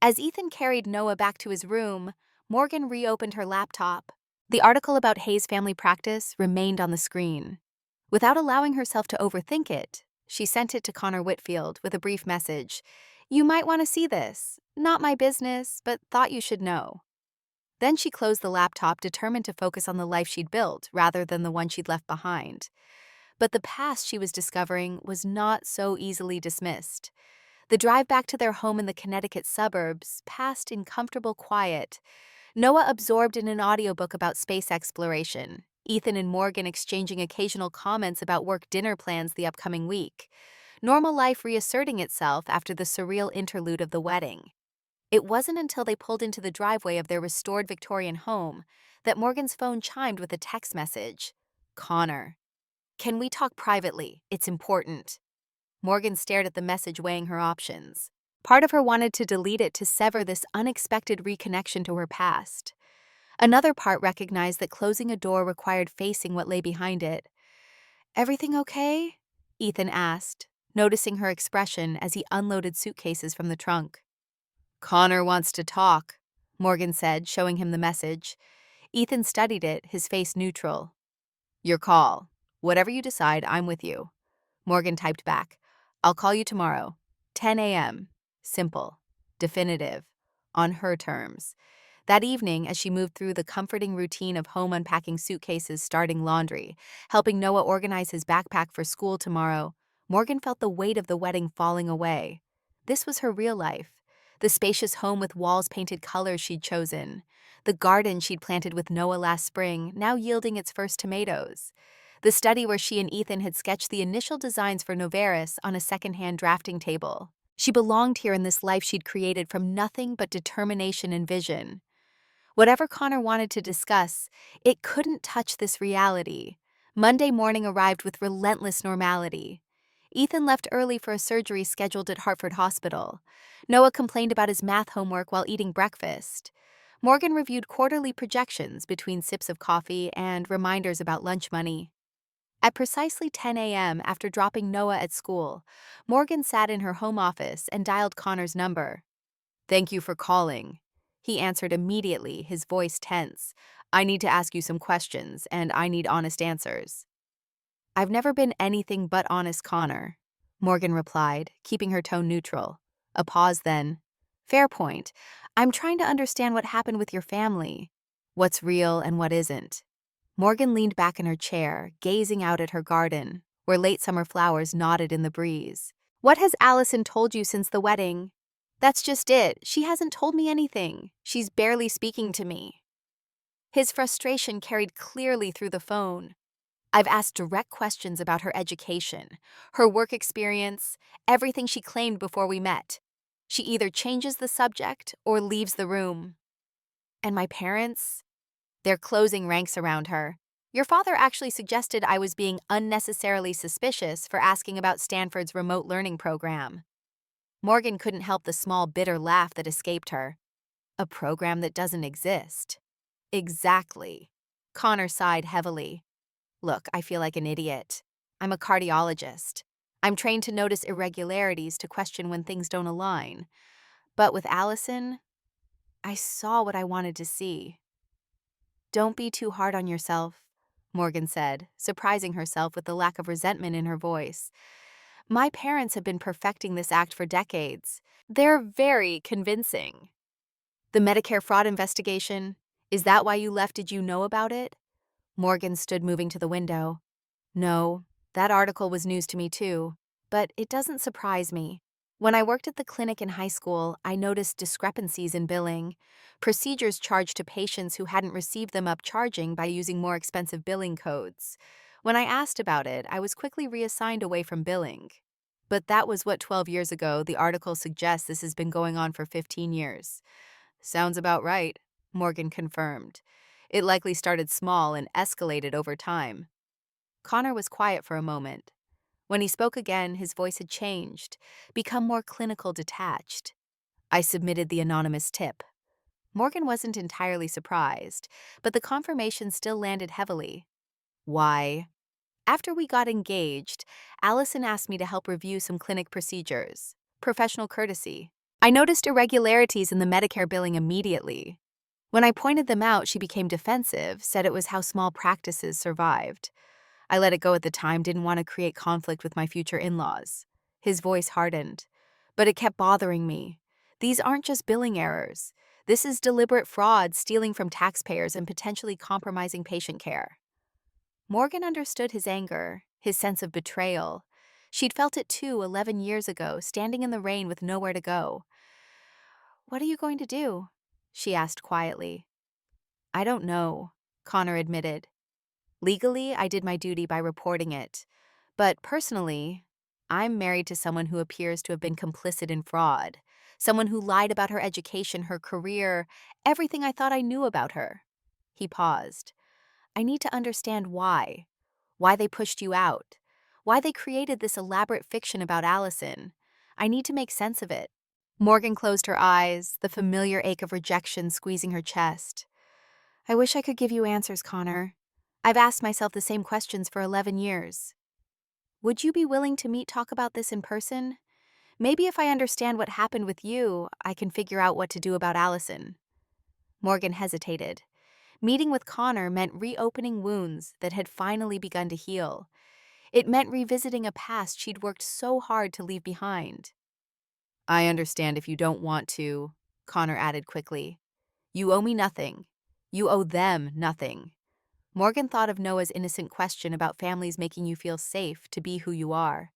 As Ethan carried Noah back to his room, Morgan reopened her laptop. The article about Hayes Family Practice remained on the screen. Without allowing herself to overthink it, She sent it to Connor Whitfield with a brief message. You might want to see this. Not my business, but thought you should know. Then she closed the laptop, determined to focus on the life she'd built rather than the one she'd left behind. But the past she was discovering was not so easily dismissed. The drive back to their home in the Connecticut suburbs passed in comfortable quiet. Noah absorbed in an audiobook about space exploration, Ethan and Morgan exchanging occasional comments about work dinner plans the upcoming week. Normal life reasserting itself after the surreal interlude of the wedding. It wasn't until they pulled into the driveway of their restored Victorian home that Morgan's phone chimed with a text message. Connor. Can we talk privately? It's important. Morgan stared at the message, weighing her options. Part of her wanted to delete it to sever this unexpected reconnection to her past. Another part recognized that closing a door required facing what lay behind it. Everything okay? Ethan asked, noticing her expression as he unloaded suitcases from the trunk. Connor wants to talk, Morgan said, showing him the message. Ethan studied it, his face neutral. Your call. Whatever you decide, I'm with you. Morgan typed back. I'll call you tomorrow. 10 a.m. Simple. Definitive. On her terms. That evening, as she moved through the comforting routine of home unpacking suitcases, starting laundry, helping Noah organize his backpack for school tomorrow, Morgan felt the weight of the wedding falling away. This was her real life. The spacious home with walls painted colors she'd chosen. The garden she'd planted with Noah last spring, now yielding its first tomatoes. The study where she and Ethan had sketched the initial designs for Novaris on a secondhand drafting table. She belonged here in this life she'd created from nothing but determination and vision. Whatever Connor wanted to discuss, it couldn't touch this reality. Monday morning arrived with relentless normality. Ethan left early for a surgery scheduled at Hartford Hospital. Noah complained about his math homework while eating breakfast. Morgan reviewed quarterly projections between sips of coffee and reminders about lunch money. At precisely 10 a.m., after dropping Noah at school, Morgan sat in her home office and dialed Connor's number. Thank you for calling. He answered immediately, his voice tense. I need to ask you some questions, and I need honest answers. I've never been anything but honest, Connor, Morgan replied, keeping her tone neutral. A pause then. Fair point. I'm trying to understand what happened with your family. What's real and what isn't. Morgan leaned back in her chair, gazing out at her garden, where late summer flowers nodded in the breeze. What has Allison told you since the wedding? That's just it. She hasn't told me anything. She's barely speaking to me. His frustration carried clearly through the phone. I've asked direct questions about her education, her work experience, everything she claimed before we met. She either changes the subject or leaves the room. And my parents? They're closing ranks around her. Your father actually suggested I was being unnecessarily suspicious for asking about Stanford's remote learning program. Morgan couldn't help the small, bitter laugh that escaped her. A program that doesn't exist. Exactly. Connor sighed heavily. Look, I feel like an idiot. I'm a cardiologist. I'm trained to notice irregularities, to question when things don't align. But with Allison, I saw what I wanted to see. Don't be too hard on yourself, Morgan said, surprising herself with the lack of resentment in her voice. My parents have been perfecting this act for decades. They're very convincing. The Medicare fraud investigation, is that why you left? Did you know about it? Morgan stood, moving to the window. No, that article was news to me too, but it doesn't surprise me. When I worked at the clinic in high school, I noticed discrepancies in billing. Procedures charged to patients who hadn't received them upcharging by using more expensive billing codes. When I asked about it, I was quickly reassigned away from billing. But that was what 12 years ago. The article suggests this has been going on for 15 years. Sounds about right, Morgan confirmed. It likely started small and escalated over time. Connor was quiet for a moment. When he spoke again, his voice had changed, become more clinical, detached. I submitted the anonymous tip. Morgan wasn't entirely surprised, but the confirmation still landed heavily. Why? After we got engaged, Allison asked me to help review some clinic procedures. Professional courtesy. I noticed irregularities in the Medicare billing immediately. When I pointed them out, she became defensive, said it was how small practices survived. I let it go at the time, didn't want to create conflict with my future in-laws. His voice hardened. But it kept bothering me. These aren't just billing errors. This is deliberate fraud, stealing from taxpayers and potentially compromising patient care. Morgan understood his anger, his sense of betrayal. She'd felt it too 11 years ago, standing in the rain with nowhere to go. "What are you going to do?" she asked quietly. "I don't know," Connor admitted. "Legally, I did my duty by reporting it. But personally, I'm married to someone who appears to have been complicit in fraud. Someone who lied about her education, her career, everything I thought I knew about her." He paused. "I need to understand why. Why they pushed you out. Why they created this elaborate fiction about Allison. I need to make sense of it." Morgan closed her eyes, the familiar ache of rejection squeezing her chest. "I wish I could give you answers, Connor. I've asked myself the same questions for 11 years. Would you be willing to talk about this in person? Maybe if I understand what happened with you, I can figure out what to do about Allison." Morgan hesitated. Meeting with Connor meant reopening wounds that had finally begun to heal. It meant revisiting a past she'd worked so hard to leave behind. "I understand if you don't want to," Connor added quickly. "You owe me nothing. You owe them nothing." Morgan thought of Noah's innocent question about families making you feel safe to be who you are.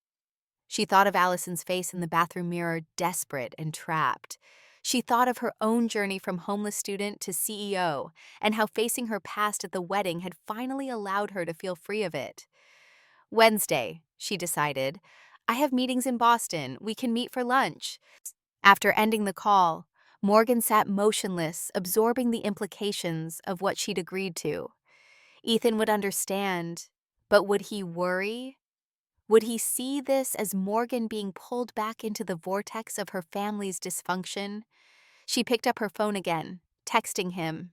She thought of Allison's face in the bathroom mirror, desperate and trapped. She thought of her own journey from homeless student to CEO and how facing her past at the wedding had finally allowed her to feel free of it. "Wednesday," she decided. "I have meetings in Boston. We can meet for lunch." After ending the call, Morgan sat motionless, absorbing the implications of what she'd agreed to. Ethan would understand, but would he worry? Would he see this as Morgan being pulled back into the vortex of her family's dysfunction? She picked up her phone again, texting him.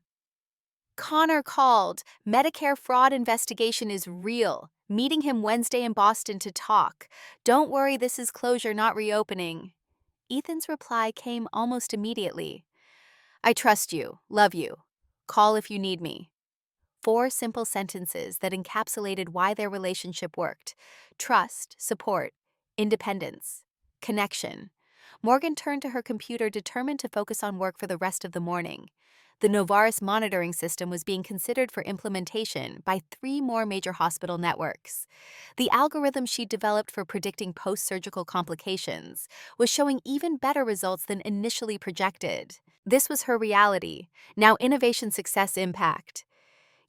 "Connor called. Medicare fraud investigation is real. Meeting him Wednesday in Boston to talk. Don't worry, this is closure, not reopening." Ethan's reply came almost immediately. "I trust you. Love you. Call if you need me." 4 simple sentences that encapsulated why their relationship worked: trust, support, independence, connection. Morgan turned to her computer, determined to focus on work for the rest of the morning. The Novartis monitoring system was being considered for implementation by 3 more major hospital networks. The algorithm she developed for predicting post-surgical complications was showing even better results than initially projected. This was her reality, now innovation success impact.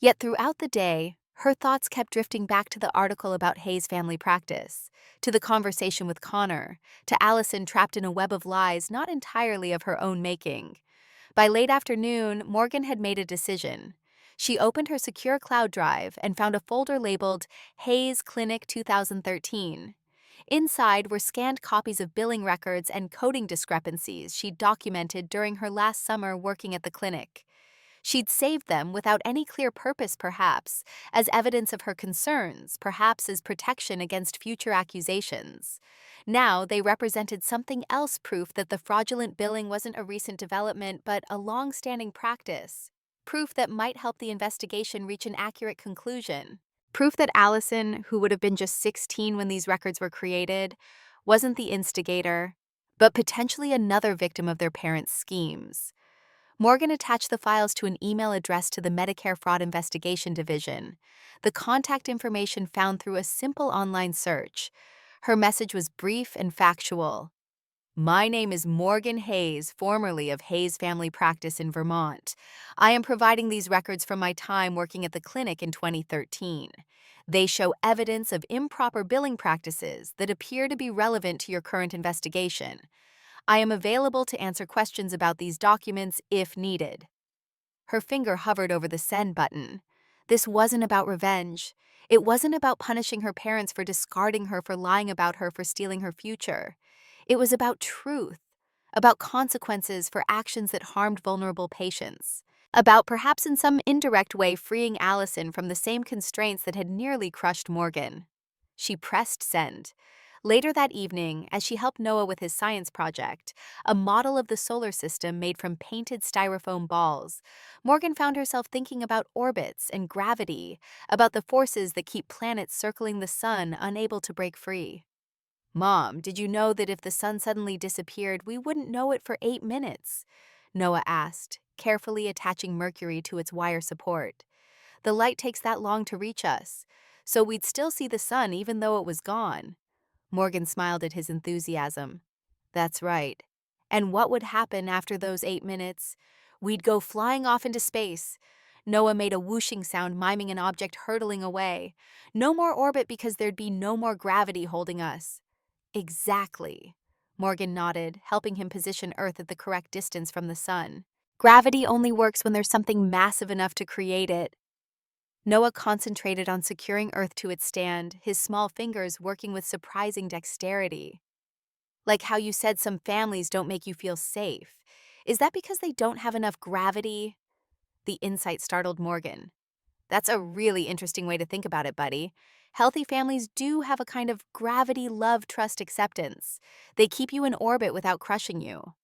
Yet throughout the day, her thoughts kept drifting back to the article about Hayes' family practice, to the conversation with Connor, to Allison trapped in a web of lies not entirely of her own making. By late afternoon, Morgan had made a decision. She opened her secure cloud drive and found a folder labeled Hayes Clinic 2013. Inside were scanned copies of billing records and coding discrepancies she'd documented during her last summer working at the clinic. She'd saved them without any clear purpose, perhaps, as evidence of her concerns, perhaps as protection against future accusations. Now they represented something else, proof that the fraudulent billing wasn't a recent development but a long-standing practice. Proof that might help the investigation reach an accurate conclusion. Proof that Allison, who would have been just 16 when these records were created, wasn't the instigator, but potentially another victim of their parents' schemes. Morgan attached the files to an email addressed to the Medicare Fraud Investigation Division, the contact information found through a simple online search. Her message was brief and factual. "My name is Morgan Hayes, formerly of Hayes Family Practice in Vermont. I am providing these records from my time working at the clinic in 2013. They show evidence of improper billing practices that appear to be relevant to your current investigation. I am available to answer questions about these documents if needed." Her finger hovered over the send button. This wasn't about revenge. It wasn't about punishing her parents for discarding her, for lying about her, for stealing her future. It was about truth, about consequences for actions that harmed vulnerable patients, about perhaps in some indirect way freeing Allison from the same constraints that had nearly crushed Morgan. She pressed send. Later that evening, as she helped Noah with his science project, a model of the solar system made from painted styrofoam balls, Morgan found herself thinking about orbits and gravity, about the forces that keep planets circling the sun unable to break free. Mom, did you know that if the sun suddenly disappeared, we wouldn't know it for 8 minutes? Noah asked, carefully attaching Mercury to its wire support. The light takes that long to reach us, so we'd still see the sun even though it was gone. Morgan smiled at his enthusiasm. That's right. And what would happen after those 8 minutes? We'd go flying off into space. Noah made a whooshing sound miming an object hurtling away. No more orbit because there'd be no more gravity holding us. Exactly. Morgan nodded, helping him position Earth at the correct distance from the sun. Gravity only works when there's something massive enough to create it. Noah concentrated on securing Earth to its stand, his small fingers working with surprising dexterity. Like how you said some families don't make you feel safe. Is that because they don't have enough gravity? The insight startled Morgan. That's a really interesting way to think about it, buddy. Healthy families do have a kind of gravity, love, trust, acceptance. They keep you in orbit without crushing you.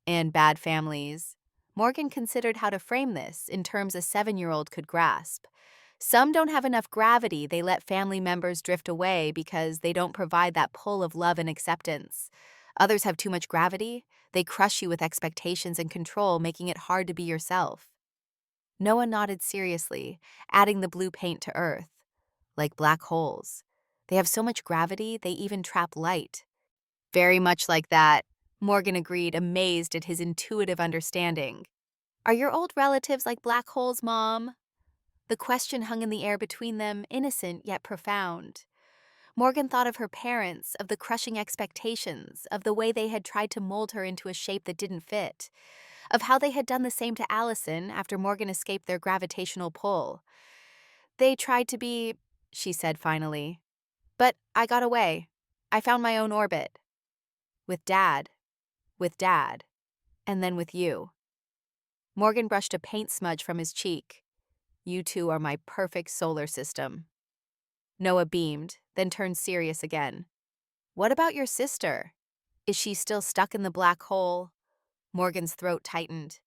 And bad families. Morgan considered how to frame this in terms a 7-year-old could grasp. Some don't have enough gravity, they let family members drift away because they don't provide that pull of love and acceptance. Others have too much gravity, they crush you with expectations and control, making it hard to be yourself. Noah nodded seriously, adding the blue paint to Earth. Like black holes. They have so much gravity, they even trap light. Very much like that, Morgan agreed, amazed at his intuitive understanding. Are your old relatives like black holes, Mom? The question hung in the air between them, innocent yet profound. Morgan thought of her parents, of the crushing expectations, of the way they had tried to mold her into a shape that didn't fit, of how they had done the same to Allison after Morgan escaped their gravitational pull. They tried to be, she said finally. But I got away. I found my own orbit. With Dad, and then with you. Morgan brushed a paint smudge from his cheek. You two are my perfect solar system. Noah beamed, then turned serious again. What about your sister? Is she still stuck in the black hole? Morgan's throat tightened.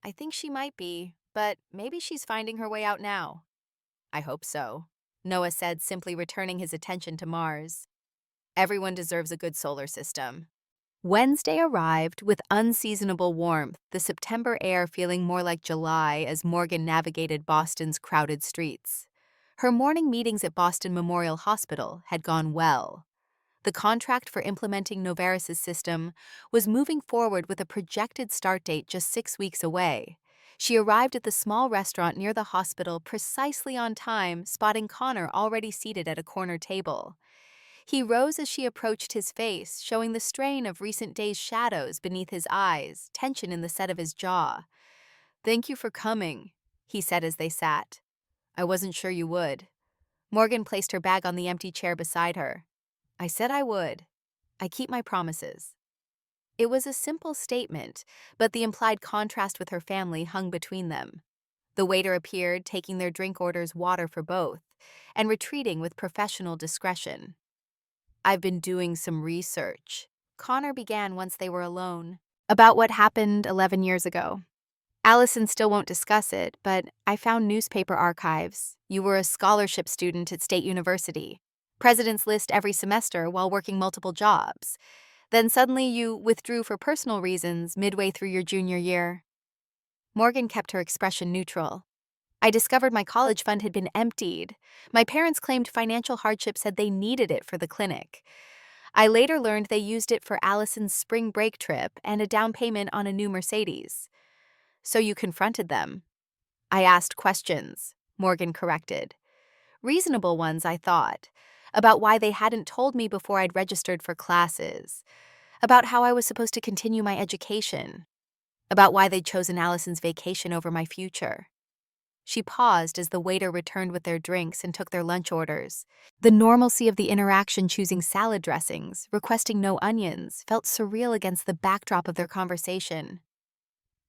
I think she might be, but maybe she's finding her way out now. I hope so, Noah said, simply returning his attention to Mars. Everyone deserves a good solar system. Wednesday arrived with unseasonable warmth, the September air feeling more like July as Morgan navigated Boston's crowded streets. Her morning meetings at Boston Memorial Hospital had gone well. The contract for implementing Novaris's system was moving forward with a projected start date just 6 weeks away. She arrived at the small restaurant near the hospital precisely on time, spotting Connor already seated at a corner table. He rose as she approached his face, showing the strain of recent days' shadows beneath his eyes, tension in the set of his jaw. Thank you for coming, he said as they sat. I wasn't sure you would. Morgan placed her bag on the empty chair beside her. I said I would. I keep my promises. It was a simple statement, but the implied contrast with her family hung between them. The waiter appeared, taking their drink orders, water for both, and retreating with professional discretion. I've been doing some research, Connor began once they were alone, about what happened 11 years ago. Allison still won't discuss it, but I found newspaper archives. You were a scholarship student at State University. President's list every semester while working multiple jobs. Then suddenly you withdrew for personal reasons midway through your junior year. Morgan kept her expression neutral. I discovered my college fund had been emptied. My parents claimed financial hardship said they needed it for the clinic. I later learned they used it for Allison's spring break trip and a down payment on a new Mercedes. So you confronted them. I asked questions, Morgan corrected. Reasonable ones, I thought. About why they hadn't told me before I'd registered for classes. About how I was supposed to continue my education. About why they'd chosen Allison's vacation over my future. She paused as the waiter returned with their drinks and took their lunch orders. The normalcy of the interaction, choosing salad dressings, requesting no onions, felt surreal against the backdrop of their conversation.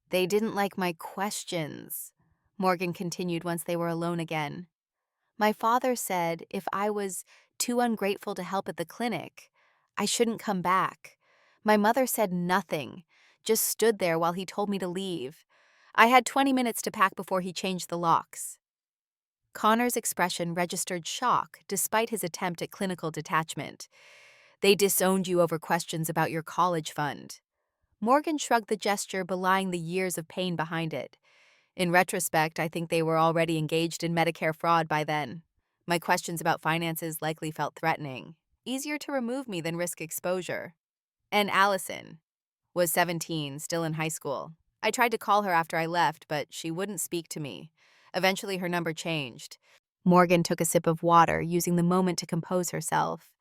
They didn't like my questions, Morgan continued once they were alone again. My father said if I was too ungrateful to help at the clinic, I shouldn't come back. My mother said nothing, just stood there while he told me to leave. I had 20 minutes to pack before he changed the locks. Connor's expression registered shock despite his attempt at clinical detachment. They disowned you over questions about your college fund. Morgan shrugged the gesture, belying the years of pain behind it. In retrospect, I think they were already engaged in Medicare fraud by then. My questions about finances likely felt threatening. Easier to remove me than risk exposure. And Allison was 17, still in high school. I tried to call her after I left, but she wouldn't speak to me. Eventually, her number changed. Morgan took a sip of water, using the moment to compose herself.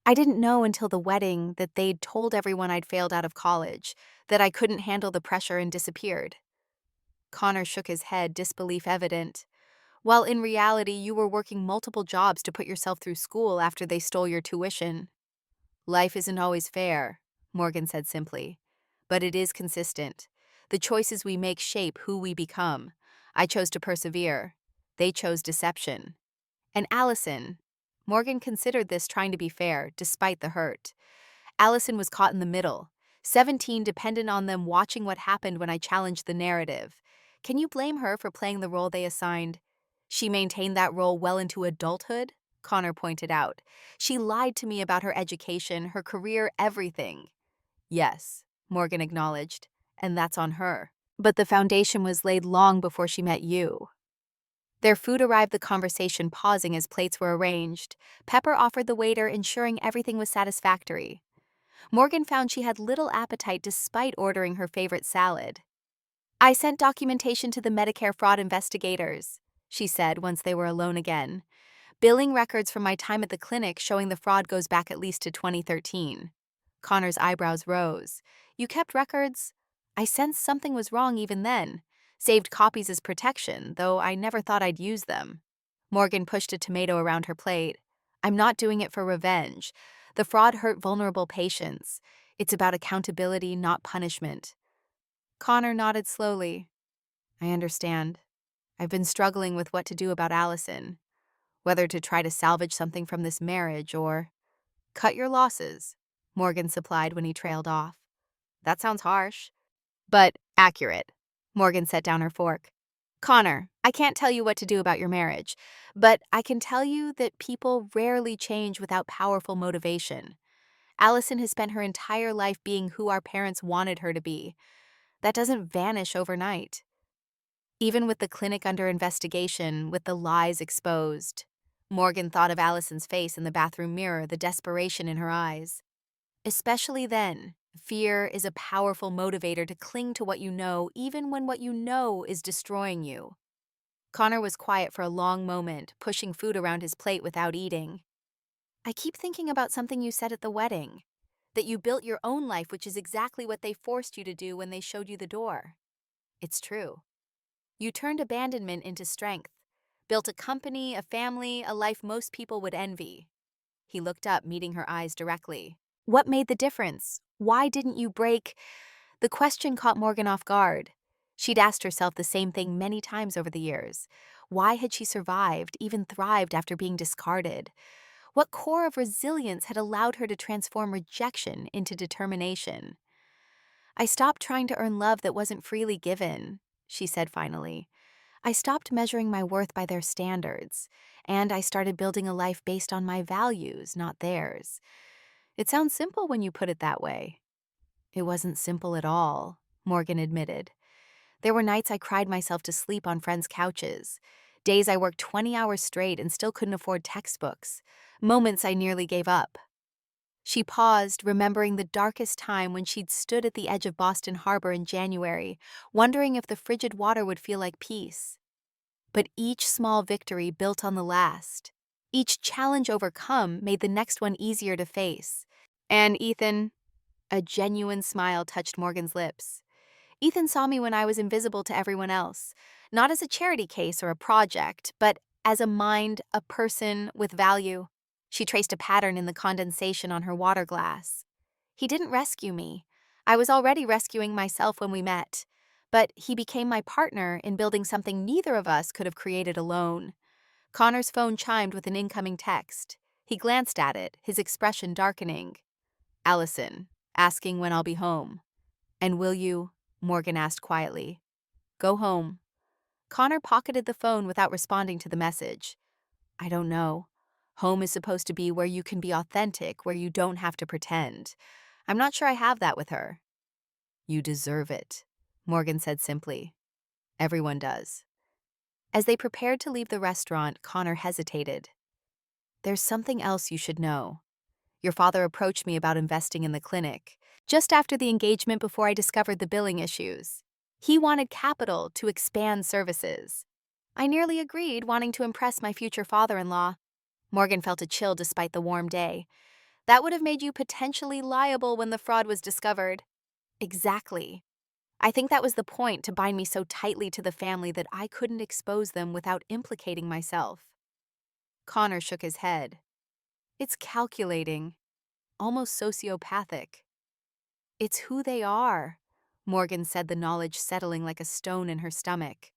I didn't know until the wedding that they'd told everyone I'd failed out of college, that I couldn't handle the pressure and disappeared. Connor shook his head, disbelief evident. While in reality, you were working multiple jobs to put yourself through school after they stole your tuition. Life isn't always fair, Morgan said simply, but it is consistent. The choices we make shape who we become. I chose to persevere. They chose deception. And Allison, Morgan considered this trying to be fair, despite the hurt. Allison was caught in the middle. 17 depended on them watching what happened when I challenged the narrative. Can you blame her for playing the role they assigned? She maintained that role well into adulthood, Connor pointed out. She lied to me about her education, her career, everything. Yes, Morgan acknowledged, and that's on her. But the foundation was laid long before she met you. Their food arrived, the conversation pausing as plates were arranged. Pepper offered the waiter, ensuring everything was satisfactory. Morgan found she had little appetite despite ordering her favorite salad. I sent documentation to the Medicare fraud investigators, she said once they were alone again. Billing records from my time at the clinic showing the fraud goes back at least to 2013. Connor's eyebrows rose. You kept records? I sensed something was wrong even then. Saved copies as protection, though I never thought I'd use them. Morgan pushed a tomato around her plate. I'm not doing it for revenge. The fraud hurt vulnerable patients. It's about accountability, not punishment. Connor nodded slowly. I understand. I've been struggling with what to do about Allison. Whether to try to salvage something from this marriage or cut your losses, Morgan supplied when he trailed off. That sounds harsh, but accurate. Morgan set down her fork. Connor, I can't tell you what to do about your marriage, but I can tell you that people rarely change without powerful motivation. Allison has spent her entire life being who our parents wanted her to be. That doesn't vanish overnight. Even with the clinic under investigation, with the lies exposed. Morgan thought of Allison's face in the bathroom mirror, the desperation in her eyes. Especially then, fear is a powerful motivator to cling to what you know, even when what you know is destroying you. Connor was quiet for a long moment, pushing food around his plate without eating. I keep thinking about something you said at the wedding, that you built your own life, which is exactly what they forced you to do when they showed you the door. It's true. You turned abandonment into strength, built a company, a family, a life most people would envy. He looked up, meeting her eyes directly. What made the difference? Why didn't you break? The question caught Morgan off guard. She'd asked herself the same thing many times over the years. Why had she survived, even thrived after being discarded? What core of resilience had allowed her to transform rejection into determination? I stopped trying to earn love that wasn't freely given, she said finally. I stopped measuring my worth by their standards, and I started building a life based on my values, not theirs. It sounds simple when you put it that way. It wasn't simple at all, Morgan admitted. There were nights I cried myself to sleep on friends' couches, days I worked 20 hours straight and still couldn't afford textbooks, moments I nearly gave up. She paused, remembering the darkest time when she'd stood at the edge of Boston Harbor in January, wondering if the frigid water would feel like peace. But each small victory built on the last. Each challenge overcome made the next one easier to face. And Ethan, a genuine smile touched Morgan's lips. Ethan saw me when I was invisible to everyone else, not as a charity case or a project, but as a mind, a person with value. She traced a pattern in the condensation on her water glass. He didn't rescue me. I was already rescuing myself when we met, but he became my partner in building something neither of us could have created alone. Connor's phone chimed with an incoming text. He glanced at it, his expression darkening. Allison, asking when I'll be home. And will you? Morgan asked quietly. Go home. Connor pocketed the phone without responding to the message. I don't know. Home is supposed to be where you can be authentic, where you don't have to pretend. I'm not sure I have that with her. You deserve it, Morgan said simply. Everyone does. As they prepared to leave the restaurant, Connor hesitated. There's something else you should know. Your father approached me about investing in the clinic, just after the engagement before I discovered the billing issues. He wanted capital to expand services. I nearly agreed, wanting to impress my future father-in-law. Morgan felt a chill despite the warm day. That would have made you potentially liable when the fraud was discovered. Exactly. I think that was the point, to bind me so tightly to the family that I couldn't expose them without implicating myself. Connor shook his head. It's calculating, almost sociopathic. It's who they are, Morgan said, the knowledge settling like a stone in her stomach.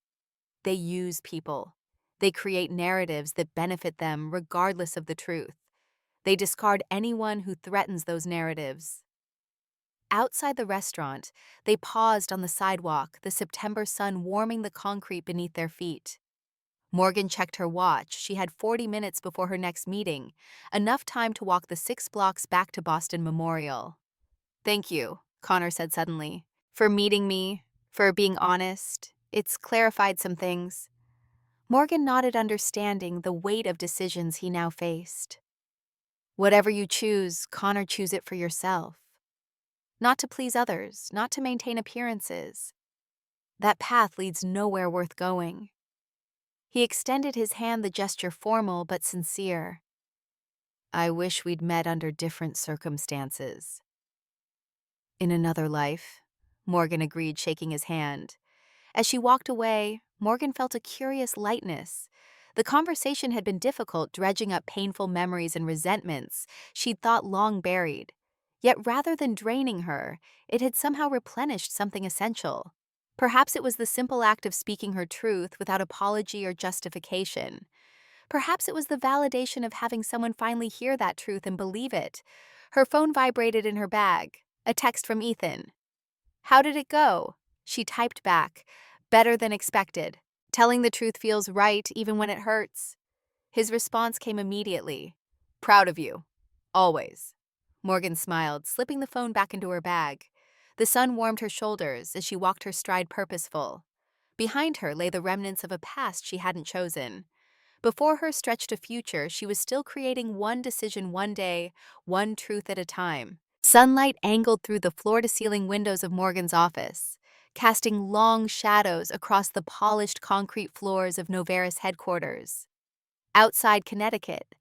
They use people. They create narratives that benefit them regardless of the truth. They discard anyone who threatens those narratives. Outside the restaurant, they paused on the sidewalk, the September sun warming the concrete beneath their feet. Morgan checked her watch. She had 40 minutes before her next meeting, enough time to walk the 6 blocks back to Boston Memorial. Thank you, Connor said suddenly, for meeting me, for being honest. It's clarified some things. Morgan nodded, understanding the weight of decisions he now faced. Whatever you choose, Connor, choose it for yourself. Not to please others, not to maintain appearances. That path leads nowhere worth going. He extended his hand, the gesture formal but sincere. I wish we'd met under different circumstances. In another life, Morgan agreed, shaking his hand. As she walked away, Morgan felt a curious lightness. The conversation had been difficult, dredging up painful memories and resentments she'd thought long buried. Yet rather than draining her, it had somehow replenished something essential. Perhaps it was the simple act of speaking her truth without apology or justification. Perhaps it was the validation of having someone finally hear that truth and believe it. Her phone vibrated in her bag. A text from Ethan. How did it go? She typed back. Better than expected. Telling the truth feels right even when it hurts. His response came immediately. Proud of you. Always. Morgan smiled, slipping the phone back into her bag. The sun warmed her shoulders as she walked her stride purposeful. Behind her lay the remnants of a past she hadn't chosen. Before her stretched a future she was still creating, one decision one day, one truth at a time. Sunlight angled through the floor-to-ceiling windows of Morgan's office, casting long shadows across the polished concrete floors of Noveris headquarters. Outside Connecticut,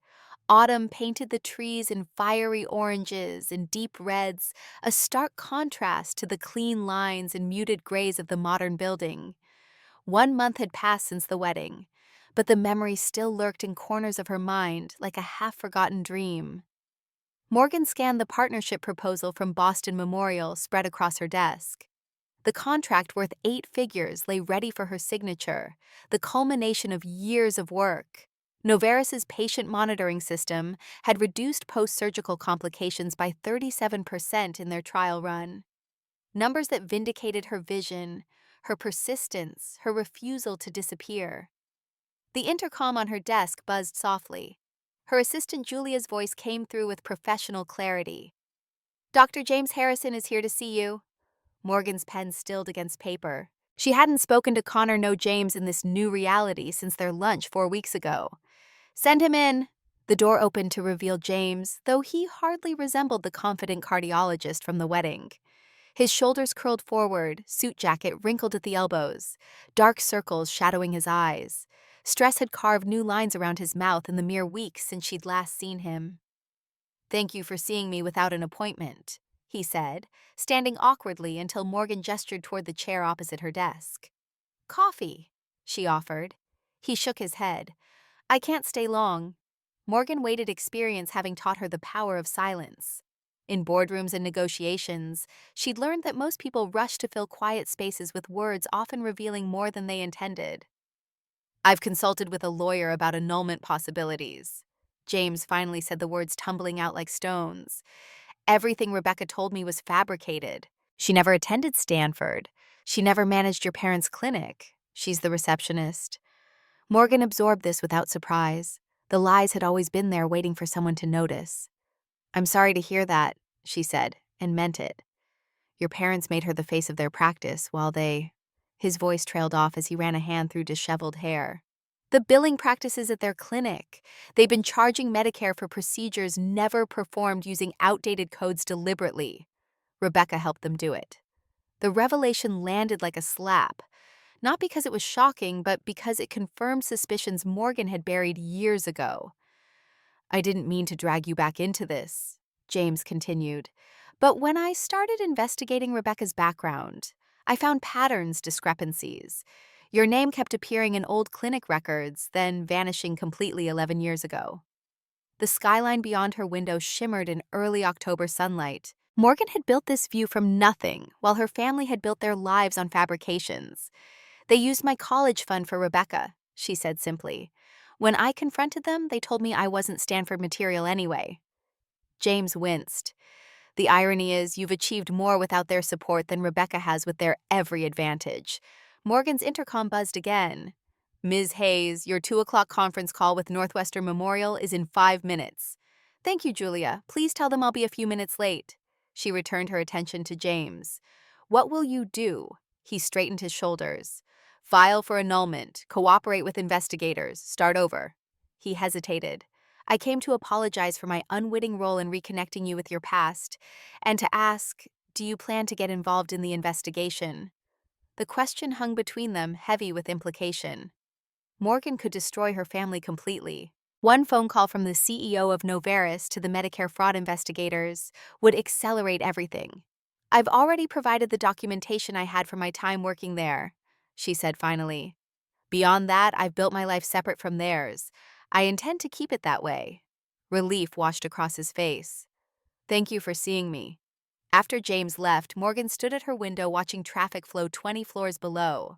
autumn painted the trees in fiery oranges and deep reds, a stark contrast to the clean lines and muted grays of the modern building. 1 month had passed since the wedding, but the memory still lurked in corners of her mind like a half-forgotten dream. Morgan scanned the partnership proposal from Boston Memorial spread across her desk. The contract worth 8 figures lay ready for her signature, the culmination of years of work. Noveris's patient monitoring system had reduced post-surgical complications by 37% in their trial run. Numbers that vindicated her vision, her persistence, her refusal to disappear. The intercom on her desk buzzed softly. Her assistant Julia's voice came through with professional clarity. Dr. James Harrison is here to see you. Morgan's pen stilled against paper. She hadn't spoken to Connor, no James, in this new reality since their lunch 4 weeks ago. Send him in. The door opened to reveal James, though he hardly resembled the confident cardiologist from the wedding. His shoulders curled forward, suit jacket wrinkled at the elbows, dark circles shadowing his eyes. Stress had carved new lines around his mouth in the mere weeks since she'd last seen him. Thank you for seeing me without an appointment, he said, standing awkwardly until Morgan gestured toward the chair opposite her desk. Coffee, she offered. He shook his head. I can't stay long. Morgan weighted experience, having taught her the power of silence. In boardrooms and negotiations, she'd learned that most people rush to fill quiet spaces with words often revealing more than they intended. I've consulted with a lawyer about annulment possibilities. James finally said, the words tumbling out like stones. Everything Rebecca told me was fabricated. She never attended Stanford. She never managed your parents' clinic. She's the receptionist. Morgan absorbed this without surprise. The lies had always been there waiting for someone to notice. "I'm sorry to hear that," she said, and meant it. "Your parents made her the face of their practice while they—" His voice trailed off as he ran a hand through disheveled hair. "The billing practices at their clinic. They've been charging Medicare for procedures never performed using outdated codes deliberately. Rebecca helped them do it." The revelation landed like a slap, not because it was shocking, but because it confirmed suspicions Morgan had buried years ago. "I didn't mean to drag you back into this," James continued, "but when I started investigating Rebecca's background, I found patterns, discrepancies. Your name kept appearing in old clinic records, then vanishing completely 11 years ago." The skyline beyond her window shimmered in early October sunlight. Morgan had built this view from nothing, while her family had built their lives on fabrications. "They used my college fund for Rebecca," she said simply. "When I confronted them, they told me I wasn't Stanford material anyway." James winced. "The irony is, you've achieved more without their support than Rebecca has with their every advantage." Morgan's intercom buzzed again. "Ms. Hayes, your 2 o'clock conference call with Northwestern Memorial is in 5 minutes. "Thank you, Julia. Please tell them I'll be a few minutes late." She returned her attention to James. "What will you do?" He straightened his shoulders. "File for annulment, cooperate with investigators, start over." He hesitated. "I came to apologize for my unwitting role in reconnecting you with your past, and to ask, do you plan to get involved in the investigation?" The question hung between them, heavy with implication. Morgan could destroy her family completely. One phone call from the CEO of Noveris to the Medicare fraud investigators would accelerate everything. "I've already provided the documentation I had from my time working there," she said finally. "Beyond that, I've built my life separate from theirs. I intend to keep it that way." Relief washed across his face. "Thank you for seeing me." After James left, Morgan stood at her window watching traffic flow 20 floors below.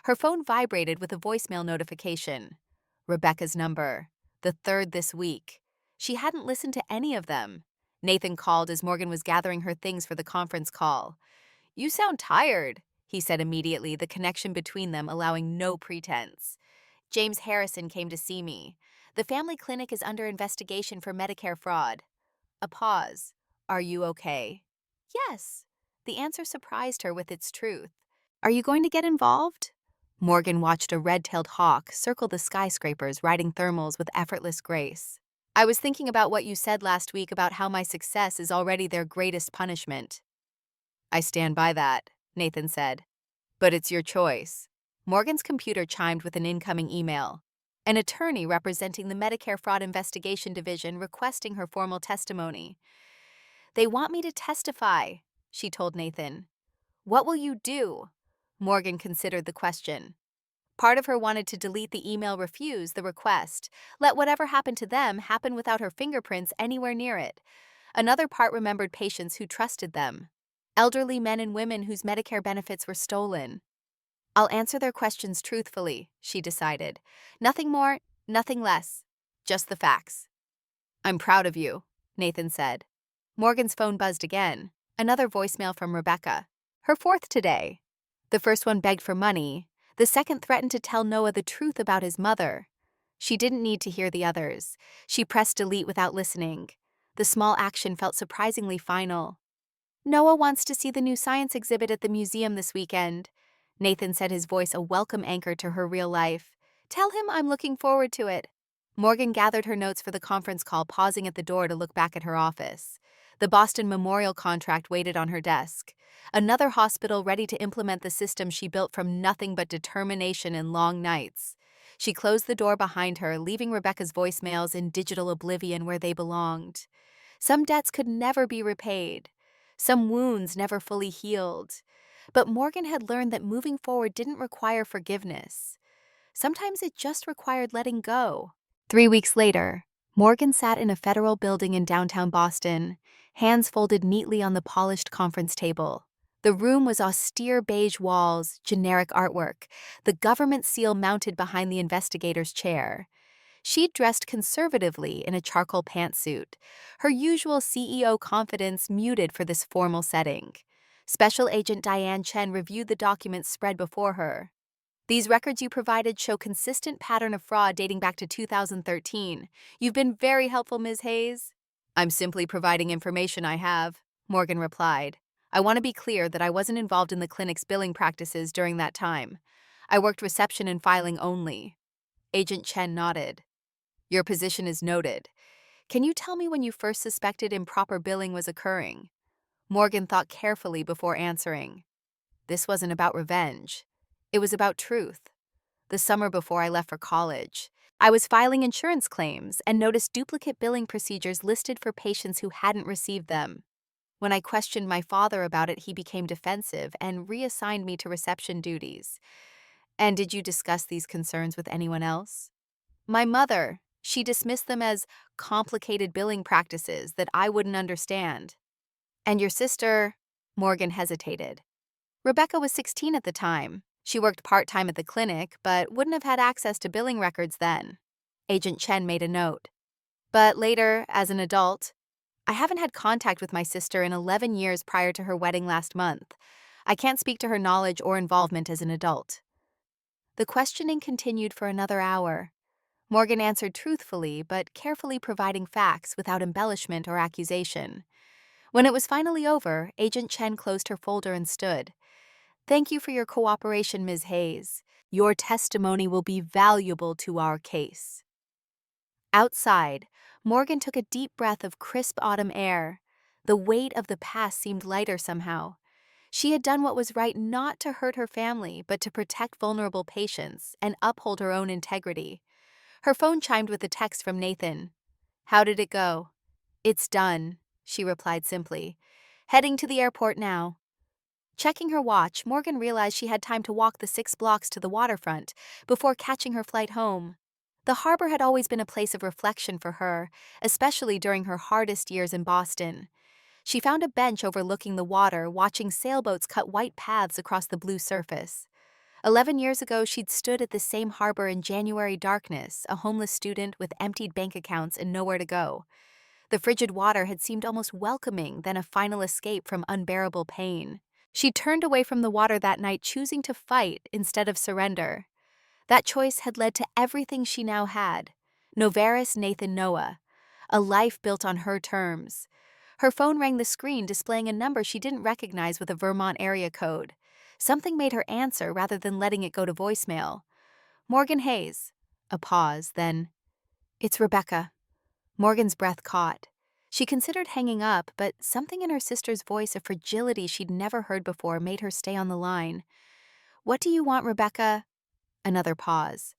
Her phone vibrated with a voicemail notification. Rebecca's number. The third this week. She hadn't listened to any of them. Nathan called as Morgan was gathering her things for the conference call. "You sound tired," he said immediately, the connection between them allowing no pretense. "James Harrison came to see me. The family clinic is under investigation for Medicare fraud." A pause. "Are you okay?" "Yes." The answer surprised her with its truth. "Are you going to get involved?" Morgan watched a red-tailed hawk circle the skyscrapers, riding thermals with effortless grace. "I was thinking about what you said last week about how my success is already their greatest punishment." "I stand by that," Nathan said. "But it's your choice." Morgan's computer chimed with an incoming email. An attorney representing the Medicare Fraud Investigation Division requesting her formal testimony. "They want me to testify," she told Nathan. "What will you do?" Morgan considered the question. Part of her wanted to delete the email, refuse the request, let whatever happened to them happen without her fingerprints anywhere near it. Another part remembered patients who trusted them. Elderly men and women whose Medicare benefits were stolen. "I'll answer their questions truthfully," she decided. "Nothing more, nothing less. Just the facts." "I'm proud of you," Nathan said. Morgan's phone buzzed again. Another voicemail from Rebecca. Her fourth today. The first one begged for money. The second threatened to tell Noah the truth about his mother. She didn't need to hear the others. She pressed delete without listening. The small action felt surprisingly final. "Noah wants to see the new science exhibit at the museum this weekend." Nathan said, his voice a welcome anchor to her real life. "Tell him I'm looking forward to it." Morgan gathered her notes for the conference call, pausing at the door to look back at her office. The Boston Memorial contract waited on her desk. Another hospital ready to implement the system she built from nothing but determination and long nights. She closed the door behind her, leaving Rebecca's voicemails in digital oblivion where they belonged. Some debts could never be repaid. Some wounds never fully healed. But Morgan had learned that moving forward didn't require forgiveness. Sometimes it just required letting go. 3 weeks later, Morgan sat in a federal building in downtown Boston, hands folded neatly on the polished conference table. The room was austere beige walls, generic artwork, the government seal mounted behind the investigator's chair. She'd dressed conservatively in a charcoal pantsuit, her usual CEO confidence muted for this formal setting. Special Agent Diane Chen reviewed the documents spread before her. These records you provided show consistent pattern of fraud dating back to 2013. You've been very helpful, Ms. Hayes. I'm simply providing information I have, Morgan replied. I want to be clear that I wasn't involved in the clinic's billing practices during that time. I worked reception and filing only. Agent Chen nodded. Your position is noted. Can you tell me when you first suspected improper billing was occurring? Morgan thought carefully before answering. This wasn't about revenge. It was about truth. The summer before I left for college, I was filing insurance claims and noticed duplicate billing procedures listed for patients who hadn't received them. When I questioned my father about it, he became defensive and reassigned me to reception duties. And did you discuss these concerns with anyone else? My mother. She dismissed them as complicated billing practices that I wouldn't understand. And your sister? Morgan hesitated. Rebecca was 16 at the time. She worked part-time at the clinic, but wouldn't have had access to billing records then. Agent Chen made a note. But later, as an adult, I haven't had contact with my sister in 11 years prior to her wedding last month. I can't speak to her knowledge or involvement as an adult. The questioning continued for another hour. Morgan answered truthfully, but carefully providing facts without embellishment or accusation. When it was finally over, Agent Chen closed her folder and stood. Thank you for your cooperation, Ms. Hayes. Your testimony will be valuable to our case. Outside, Morgan took a deep breath of crisp autumn air. The weight of the past seemed lighter somehow. She had done what was right not to hurt her family, but to protect vulnerable patients and uphold her own integrity. Her phone chimed with a text from Nathan. How did it go? It's done, she replied simply. Heading to the airport now. Checking her watch, Morgan realized she had time to walk the 6 blocks to the waterfront before catching her flight home. The harbor had always been a place of reflection for her, especially during her hardest years in Boston. She found a bench overlooking the water, watching sailboats cut white paths across the blue surface. 11 years ago, she'd stood at the same harbor in January darkness, a homeless student with emptied bank accounts and nowhere to go. The frigid water had seemed almost welcoming, then a final escape from unbearable pain. She turned away from the water that night, choosing to fight instead of surrender. That choice had led to everything she now had. Novaris Nathan Noah, a life built on her terms. Her phone rang the screen, displaying a number she didn't recognize with a Vermont area code. Something made her answer rather than letting it go to voicemail. Morgan Hayes. A pause, then, It's Rebecca. Morgan's breath caught. She considered hanging up, but something in her sister's voice, a fragility she'd never heard before, made her stay on the line. What do you want, Rebecca? Another pause.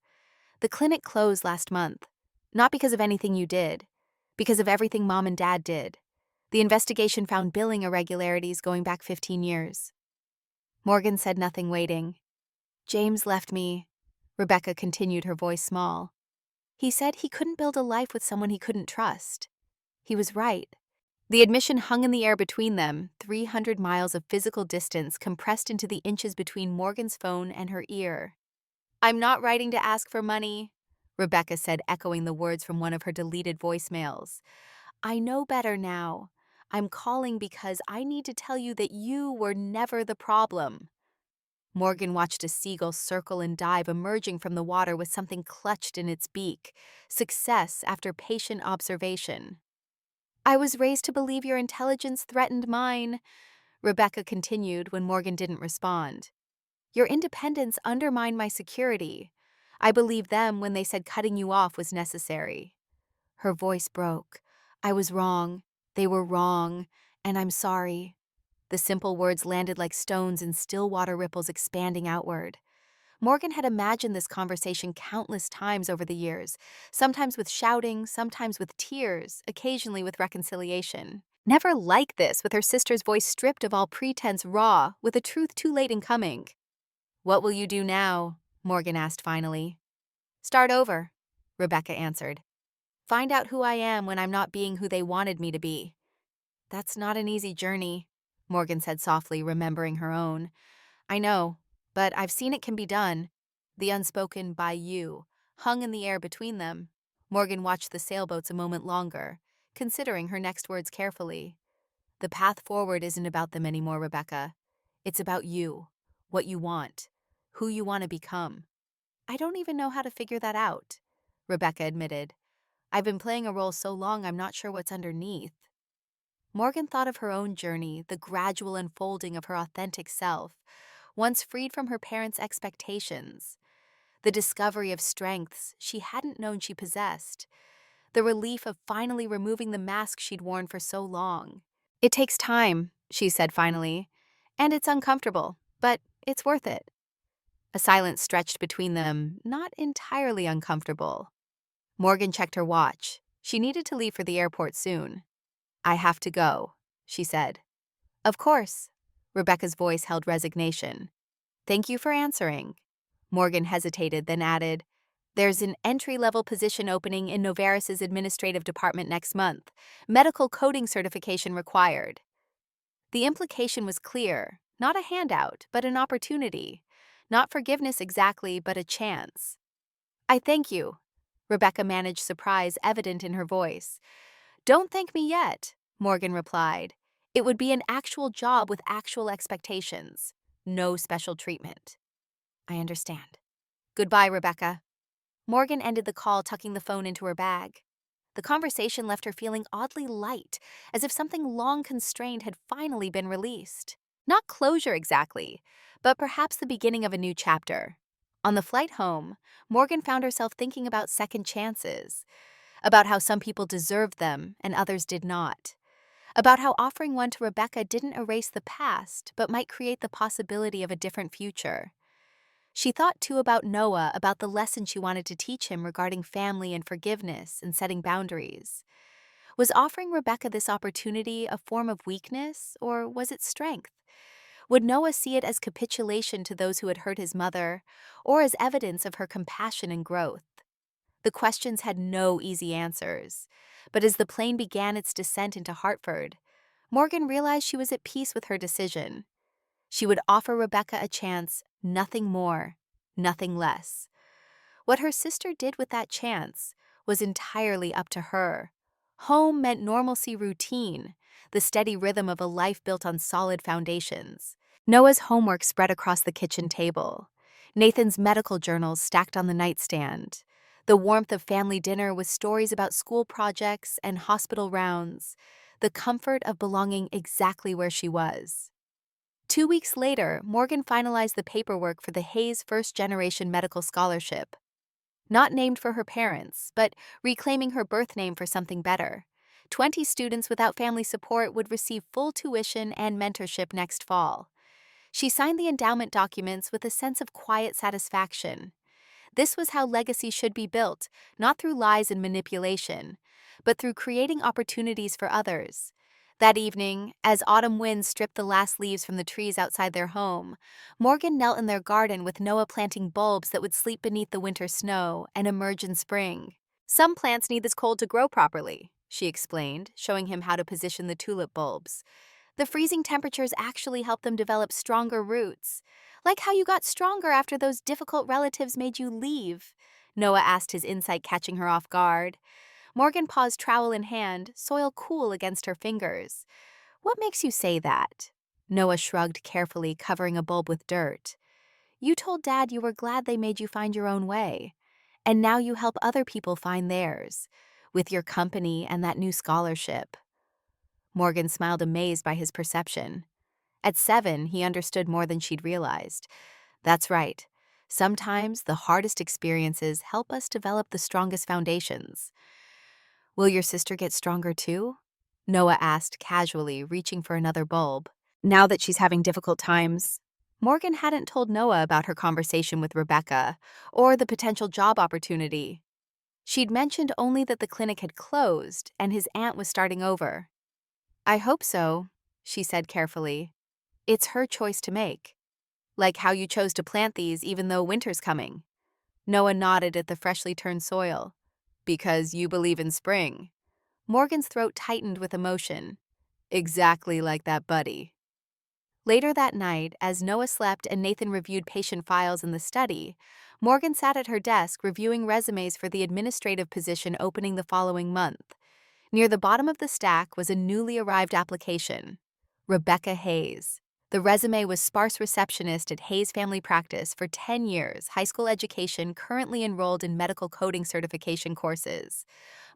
The clinic closed last month. Not because of anything you did. Because of everything Mom and Dad did. The investigation found billing irregularities going back 15 years. Morgan said nothing, waiting. James left me. Rebecca continued, her voice small. He said he couldn't build a life with someone he couldn't trust. He was right. The admission hung in the air between them, 300 miles of physical distance compressed into the inches between Morgan's phone and her ear. I'm not writing to ask for money, Rebecca said, echoing the words from one of her deleted voicemails. I know better now. I'm calling because I need to tell you that you were never the problem. Morgan watched a seagull circle and dive, emerging from the water with something clutched in its beak. Success after patient observation. I was raised to believe your intelligence threatened mine, Rebecca continued when Morgan didn't respond. Your independence undermined my security. I believed them when they said cutting you off was necessary. Her voice broke. I was wrong. They were wrong. And I'm sorry. The simple words landed like stones in still water ripples expanding outward. Morgan had imagined this conversation countless times over the years, sometimes with shouting, sometimes with tears, occasionally with reconciliation. Never like this, with her sister's voice stripped of all pretense, raw, with the truth too late in coming. What will you do now? Morgan asked finally. Start over, Rebecca answered. Find out who I am when I'm not being who they wanted me to be. That's not an easy journey, Morgan said softly, remembering her own. I know, but I've seen it can be done. The unspoken by you hung in the air between them. Morgan watched the sailboats a moment longer, considering her next words carefully. The path forward isn't about them anymore, Rebecca. It's about you, what you want, who you want to become. I don't even know how to figure that out, Rebecca admitted. I've been playing a role so long I'm not sure what's underneath. Morgan thought of her own journey, the gradual unfolding of her authentic self, once freed from her parents' expectations, the discovery of strengths she hadn't known she possessed, the relief of finally removing the mask she'd worn for so long. It takes time, she said finally, and it's uncomfortable, but it's worth it. A silence stretched between them, not entirely uncomfortable. Morgan checked her watch. She needed to leave for the airport soon. I have to go, she said. Of course. Rebecca's voice held resignation. Thank you for answering. Morgan hesitated, then added, There's an entry-level position opening in Novaris's administrative department next month. Medical coding certification required. The implication was clear, not a handout, but an opportunity. Not forgiveness exactly, but a chance. I thank you. Rebecca managed surprise evident in her voice. Don't thank me yet, Morgan replied. It would be an actual job with actual expectations. No special treatment. I understand. Goodbye, Rebecca. Morgan ended the call, tucking the phone into her bag. The conversation left her feeling oddly light, as if something long constrained had finally been released. Not closure exactly, but perhaps the beginning of a new chapter. On the flight home, Morgan found herself thinking about second chances, about how some people deserved them and others did not, about how offering one to Rebecca didn't erase the past, but might create the possibility of a different future. She thought too about Noah, about the lesson she wanted to teach him regarding family and forgiveness and setting boundaries. Was offering Rebecca this opportunity a form of weakness, or was it strength? Would Noah see it as capitulation to those who had hurt his mother, or as evidence of her compassion and growth? The questions had no easy answers, but as the plane began its descent into Hartford, Morgan realized she was at peace with her decision. She would offer Rebecca a chance, nothing more, nothing less. What her sister did with that chance was entirely up to her. Home meant normalcy, routine, the steady rhythm of a life built on solid foundations. Noah's homework spread across the kitchen table. Nathan's medical journals stacked on the nightstand. The warmth of family dinner with stories about school projects and hospital rounds. The comfort of belonging exactly where she was. 2 weeks later, Morgan finalized the paperwork for the Hayes First Generation Medical Scholarship. Not named for her parents, but reclaiming her birth name for something better. 20 students without family support would receive full tuition and mentorship next fall. She signed the endowment documents with a sense of quiet satisfaction. This was how legacy should be built, not through lies and manipulation, but through creating opportunities for others. That evening, as autumn winds stripped the last leaves from the trees outside their home, Morgan knelt in their garden with Noah planting bulbs that would sleep beneath the winter snow and emerge in spring. Some plants need this cold to grow properly, she explained, showing him how to position the tulip bulbs. The freezing temperatures actually help them develop stronger roots. Like how you got stronger after those difficult relatives made you leave, Noah asked, his insight catching her off guard. Morgan paused, trowel in hand, soil cool against her fingers. What makes you say that? Noah shrugged carefully, covering a bulb with dirt. You told Dad you were glad they made you find your own way. And now you help other people find theirs, with your company and that new scholarship. Morgan smiled, amazed by his perception. At 7, he understood more than she'd realized. That's right. Sometimes the hardest experiences help us develop the strongest foundations. Will your sister get stronger too? Noah asked casually, reaching for another bulb. Now that she's having difficult times. Morgan hadn't told Noah about her conversation with Rebecca or the potential job opportunity. She'd mentioned only that the clinic had closed and his aunt was starting over. I hope so, she said carefully. It's her choice to make. Like how you chose to plant these even though winter's coming. Noah nodded at the freshly turned soil. Because you believe in spring. Morgan's throat tightened with emotion. Exactly like that buddy. Later that night, as Noah slept and Nathan reviewed patient files in the study, Morgan sat at her desk reviewing resumes for the administrative position opening the following month. Near the bottom of the stack was a newly arrived application. Rebecca Hayes. The resume was sparse receptionist at Hayes Family Practice for 10 years, high school education, currently enrolled in medical coding certification courses.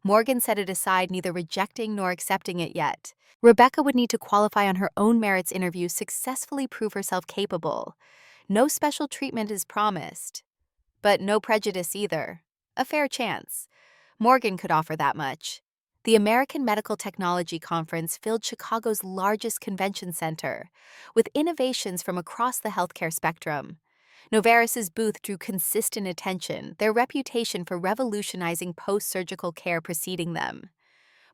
Morgan set it aside, neither rejecting nor accepting it yet. Rebecca would need to qualify on her own merits interview, successfully prove herself capable. No special treatment is promised, but no prejudice either. A fair chance. Morgan could offer that much. The American Medical Technology Conference filled Chicago's largest convention center, with innovations from across the healthcare spectrum. Novartis's booth drew consistent attention, their reputation for revolutionizing post-surgical care preceding them.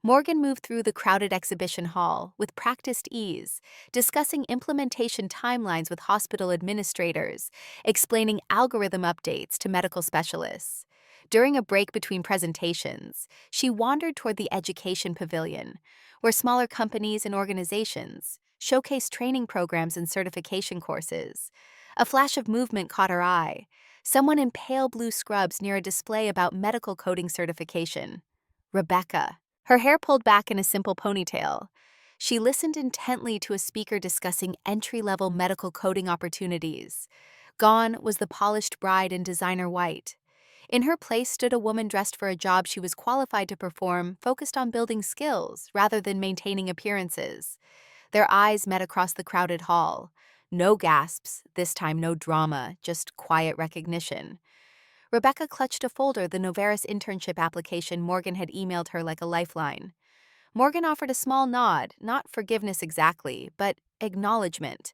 Morgan moved through the crowded exhibition hall with practiced ease, discussing implementation timelines with hospital administrators, explaining algorithm updates to medical specialists. During a break between presentations, she wandered toward the education pavilion, where smaller companies and organizations showcased training programs and certification courses. A flash of movement caught her eye, someone in pale blue scrubs near a display about medical coding certification. Rebecca, her hair pulled back in a simple ponytail. She listened intently to a speaker discussing entry-level medical coding opportunities. Gone was the polished bride in designer white. In her place stood a woman dressed for a job she was qualified to perform, focused on building skills rather than maintaining appearances. Their eyes met across the crowded hall. No gasps, this time no drama, just quiet recognition. Rebecca clutched a folder, the Novartis internship application Morgan had emailed her like a lifeline. Morgan offered a small nod, not forgiveness exactly, but acknowledgement.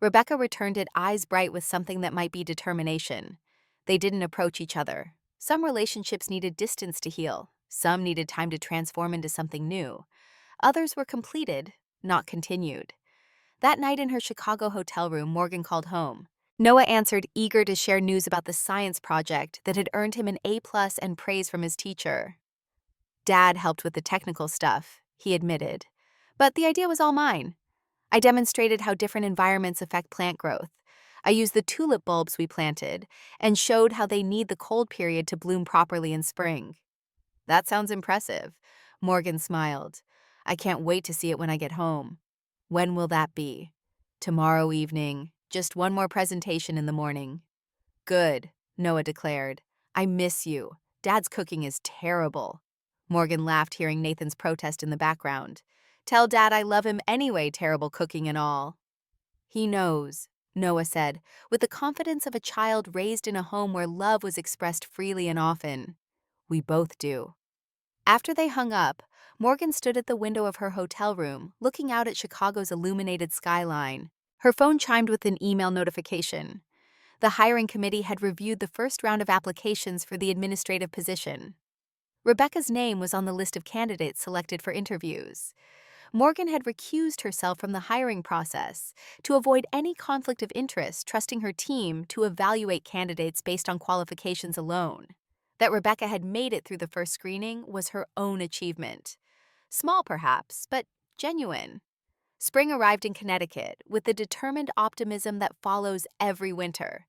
Rebecca returned it, eyes bright with something that might be determination. They didn't approach each other. Some relationships needed distance to heal. Some needed time to transform into something new. Others were completed, not continued. That night in her Chicago hotel room, Morgan called home. Noah answered, eager to share news about the science project that had earned him an A+ and praise from his teacher. Dad helped with the technical stuff, he admitted. But the idea was all mine. I demonstrated how different environments affect plant growth. I used the tulip bulbs we planted and showed how they need the cold period to bloom properly in spring. That sounds impressive. Morgan smiled. I can't wait to see it when I get home. When will that be? Tomorrow evening. Just one more presentation in the morning. Good, Noah declared. I miss you. Dad's cooking is terrible. Morgan laughed, hearing Nathan's protest in the background. Tell Dad I love him anyway, terrible cooking and all. He knows, Noah said, with the confidence of a child raised in a home where love was expressed freely and often. We both do. After they hung up, Morgan stood at the window of her hotel room, looking out at Chicago's illuminated skyline. Her phone chimed with an email notification. The hiring committee had reviewed the first round of applications for the administrative position. Rebecca's name was on the list of candidates selected for interviews. Morgan had recused herself from the hiring process to avoid any conflict of interest, trusting her team to evaluate candidates based on qualifications alone. That Rebecca had made it through the first screening was her own achievement. Small, perhaps, but genuine. Spring arrived in Connecticut with the determined optimism that follows every winter.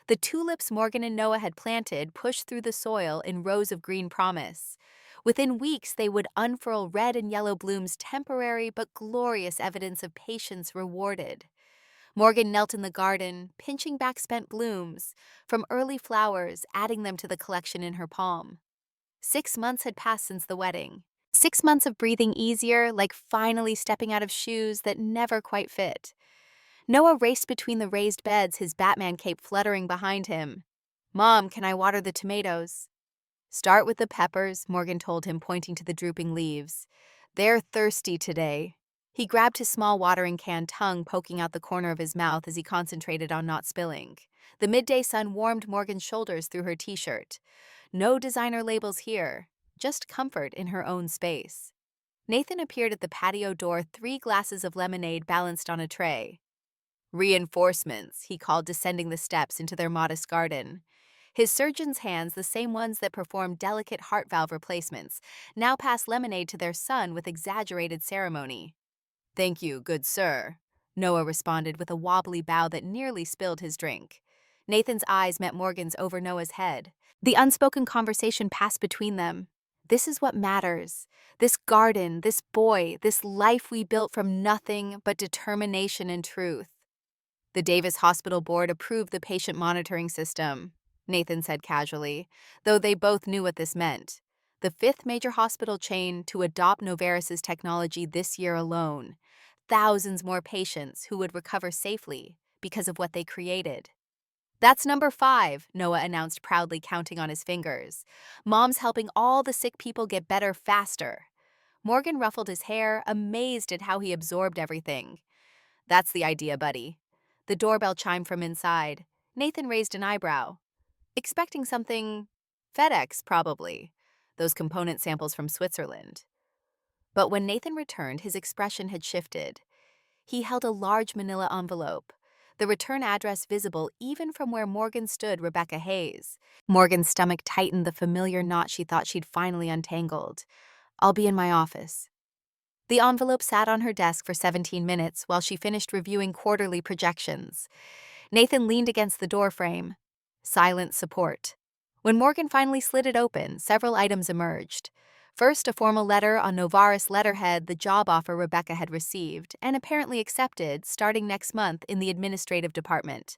The tulips Morgan and Noah had planted pushed through the soil in rows of green promise. Within weeks, they would unfurl red and yellow blooms, temporary but glorious evidence of patience rewarded. Morgan knelt in the garden, pinching back spent blooms from early flowers, adding them to the collection in her palm. 6 months had passed since the wedding. 6 months of breathing easier, like finally stepping out of shoes that never quite fit. Noah raced between the raised beds, his Batman cape fluttering behind him. Mom, can I water the tomatoes? Start with the peppers, Morgan told him, pointing to the drooping leaves. They're thirsty today. He grabbed his small watering can, tongue poking out the corner of his mouth as he concentrated on not spilling. The midday sun warmed Morgan's shoulders through her t-shirt. No designer labels here, just comfort in her own space. Nathan appeared at the patio door, 3 glasses of lemonade balanced on a tray. Reinforcements, he called, descending the steps into their modest garden. His surgeon's hands, the same ones that performed delicate heart valve replacements, now passed lemonade to their son with exaggerated ceremony. Thank you, good sir, Noah responded with a wobbly bow that nearly spilled his drink. Nathan's eyes met Morgan's over Noah's head. The unspoken conversation passed between them. This is what matters. This garden, this boy, this life we built from nothing but determination and truth. The Davis Hospital Board approved the patient monitoring system, Nathan said casually, though they both knew what this meant. The fifth major hospital chain to adopt Novartis's technology this year alone. Thousands more patients who would recover safely because of what they created. That's number 5, Noah announced proudly, counting on his fingers. Mom's helping all the sick people get better faster. Morgan ruffled his hair, amazed at how he absorbed everything. That's the idea, buddy. The doorbell chimed from inside. Nathan raised an eyebrow. Expecting something… FedEx, probably. Those component samples from Switzerland. But when Nathan returned, his expression had shifted. He held a large manila envelope, the return address visible even from where Morgan stood, Rebecca Hayes. Morgan's stomach tightened, the familiar knot she thought she'd finally untangled. I'll be in my office. The envelope sat on her desk for 17 minutes while she finished reviewing quarterly projections. Nathan leaned against the doorframe. Silent support. When Morgan finally slid it open, several items emerged. First, a formal letter on Novartis letterhead, the job offer Rebecca had received and apparently accepted starting next month in the administrative department.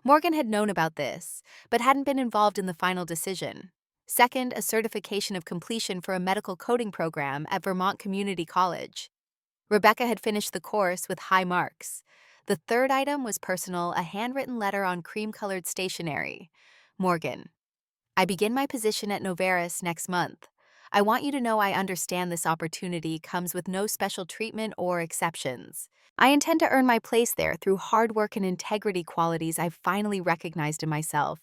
Morgan had known about this, but hadn't been involved in the final decision. Second, a certification of completion for a medical coding program at Vermont Community College. Rebecca had finished the course with high marks. The third item was personal, a handwritten letter on cream-colored stationery. Morgan, I begin my position at Novartis next month. I want you to know I understand this opportunity comes with no special treatment or exceptions. I intend to earn my place there through hard work and integrity, qualities I've finally recognized in myself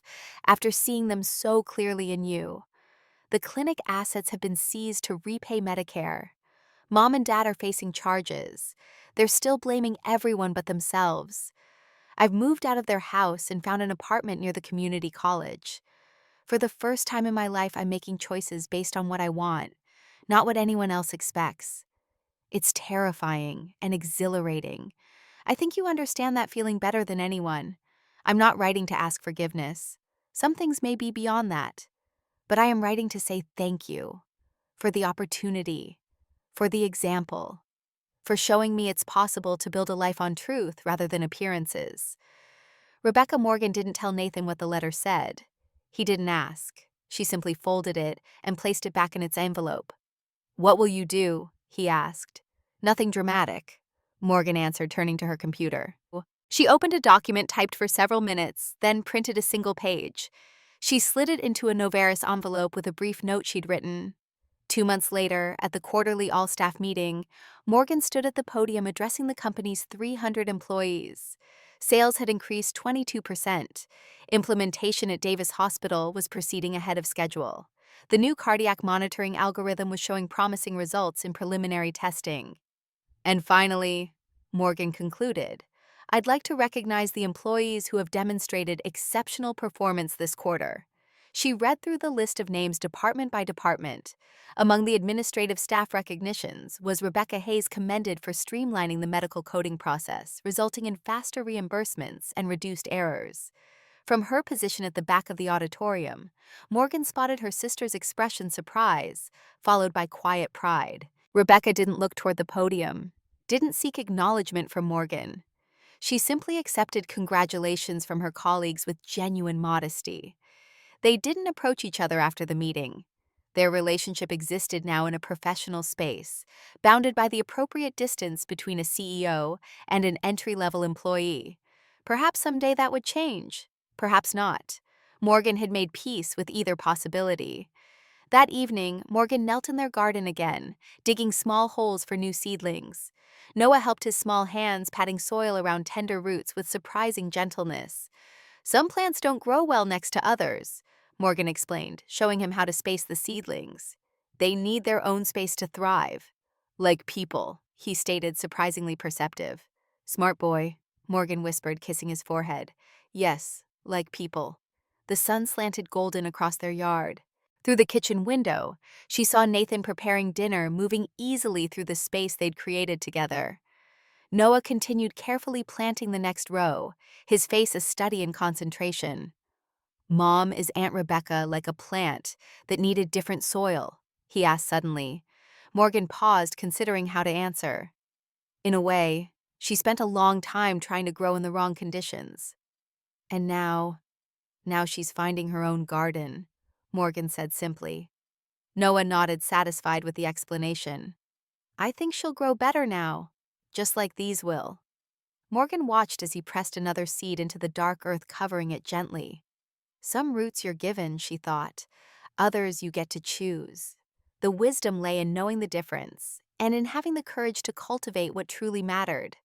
after seeing them so clearly in you. The clinic assets have been seized to repay Medicare. Mom and Dad are facing charges. They're still blaming everyone but themselves. I've moved out of their house and found an apartment near the community college. For the first time in my life, I'm making choices based on what I want, not what anyone else expects. It's terrifying and exhilarating. I think you understand that feeling better than anyone. I'm not writing to ask forgiveness. Some things may be beyond that. But I am writing to say thank you for the opportunity, for the example, for showing me it's possible to build a life on truth rather than appearances. Rebecca Morgan didn't tell Nathan what the letter said. He didn't ask. She simply folded it and placed it back in its envelope. What will you do? He asked. Nothing dramatic, Morgan answered, turning to her computer. She opened a document typed for several minutes, then printed a single page. She slid it into a Novartis envelope with a brief note she'd written. 2 months later, at the quarterly all-staff meeting, Morgan stood at the podium addressing the company's 300 employees. Sales had increased 22%. Implementation at Davis Hospital was proceeding ahead of schedule. The new cardiac monitoring algorithm was showing promising results in preliminary testing. And finally, Morgan concluded, I'd like to recognize the employees who have demonstrated exceptional performance this quarter. She read through the list of names department by department. Among the administrative staff recognitions was Rebecca Hayes, commended for streamlining the medical coding process, resulting in faster reimbursements and reduced errors. From her position at the back of the auditorium, Morgan spotted her sister's expression surprise, followed by quiet pride. Rebecca didn't look toward the podium, didn't seek acknowledgement from Morgan. She simply accepted congratulations from her colleagues with genuine modesty. They didn't approach each other after the meeting. Their relationship existed now in a professional space, bounded by the appropriate distance between a CEO and an entry-level employee. Perhaps someday that would change. Perhaps not. Morgan had made peace with either possibility. That evening, Morgan knelt in their garden again, digging small holes for new seedlings. Noah helped his small hands, patting soil around tender roots with surprising gentleness. Some plants don't grow well next to others, Morgan explained, showing him how to space the seedlings. They need their own space to thrive. Like people, he stated, surprisingly perceptive. Smart boy, Morgan whispered, kissing his forehead. Yes, like people. The sun slanted golden across their yard. Through the kitchen window, she saw Nathan preparing dinner, moving easily through the space they'd created together. Noah continued carefully planting the next row, his face a study in concentration. Mom, is Aunt Rebecca like a plant that needed different soil? He asked suddenly. Morgan paused, considering how to answer. In a way, she spent a long time trying to grow in the wrong conditions. And now she's finding her own garden, Morgan said simply. Noah nodded, satisfied with the explanation. I think she'll grow better now, just like these will. Morgan watched as he pressed another seed into the dark earth, covering it gently. Some roots you're given, she thought. Others you get to choose. The wisdom lay in knowing the difference, and in having the courage to cultivate what truly mattered.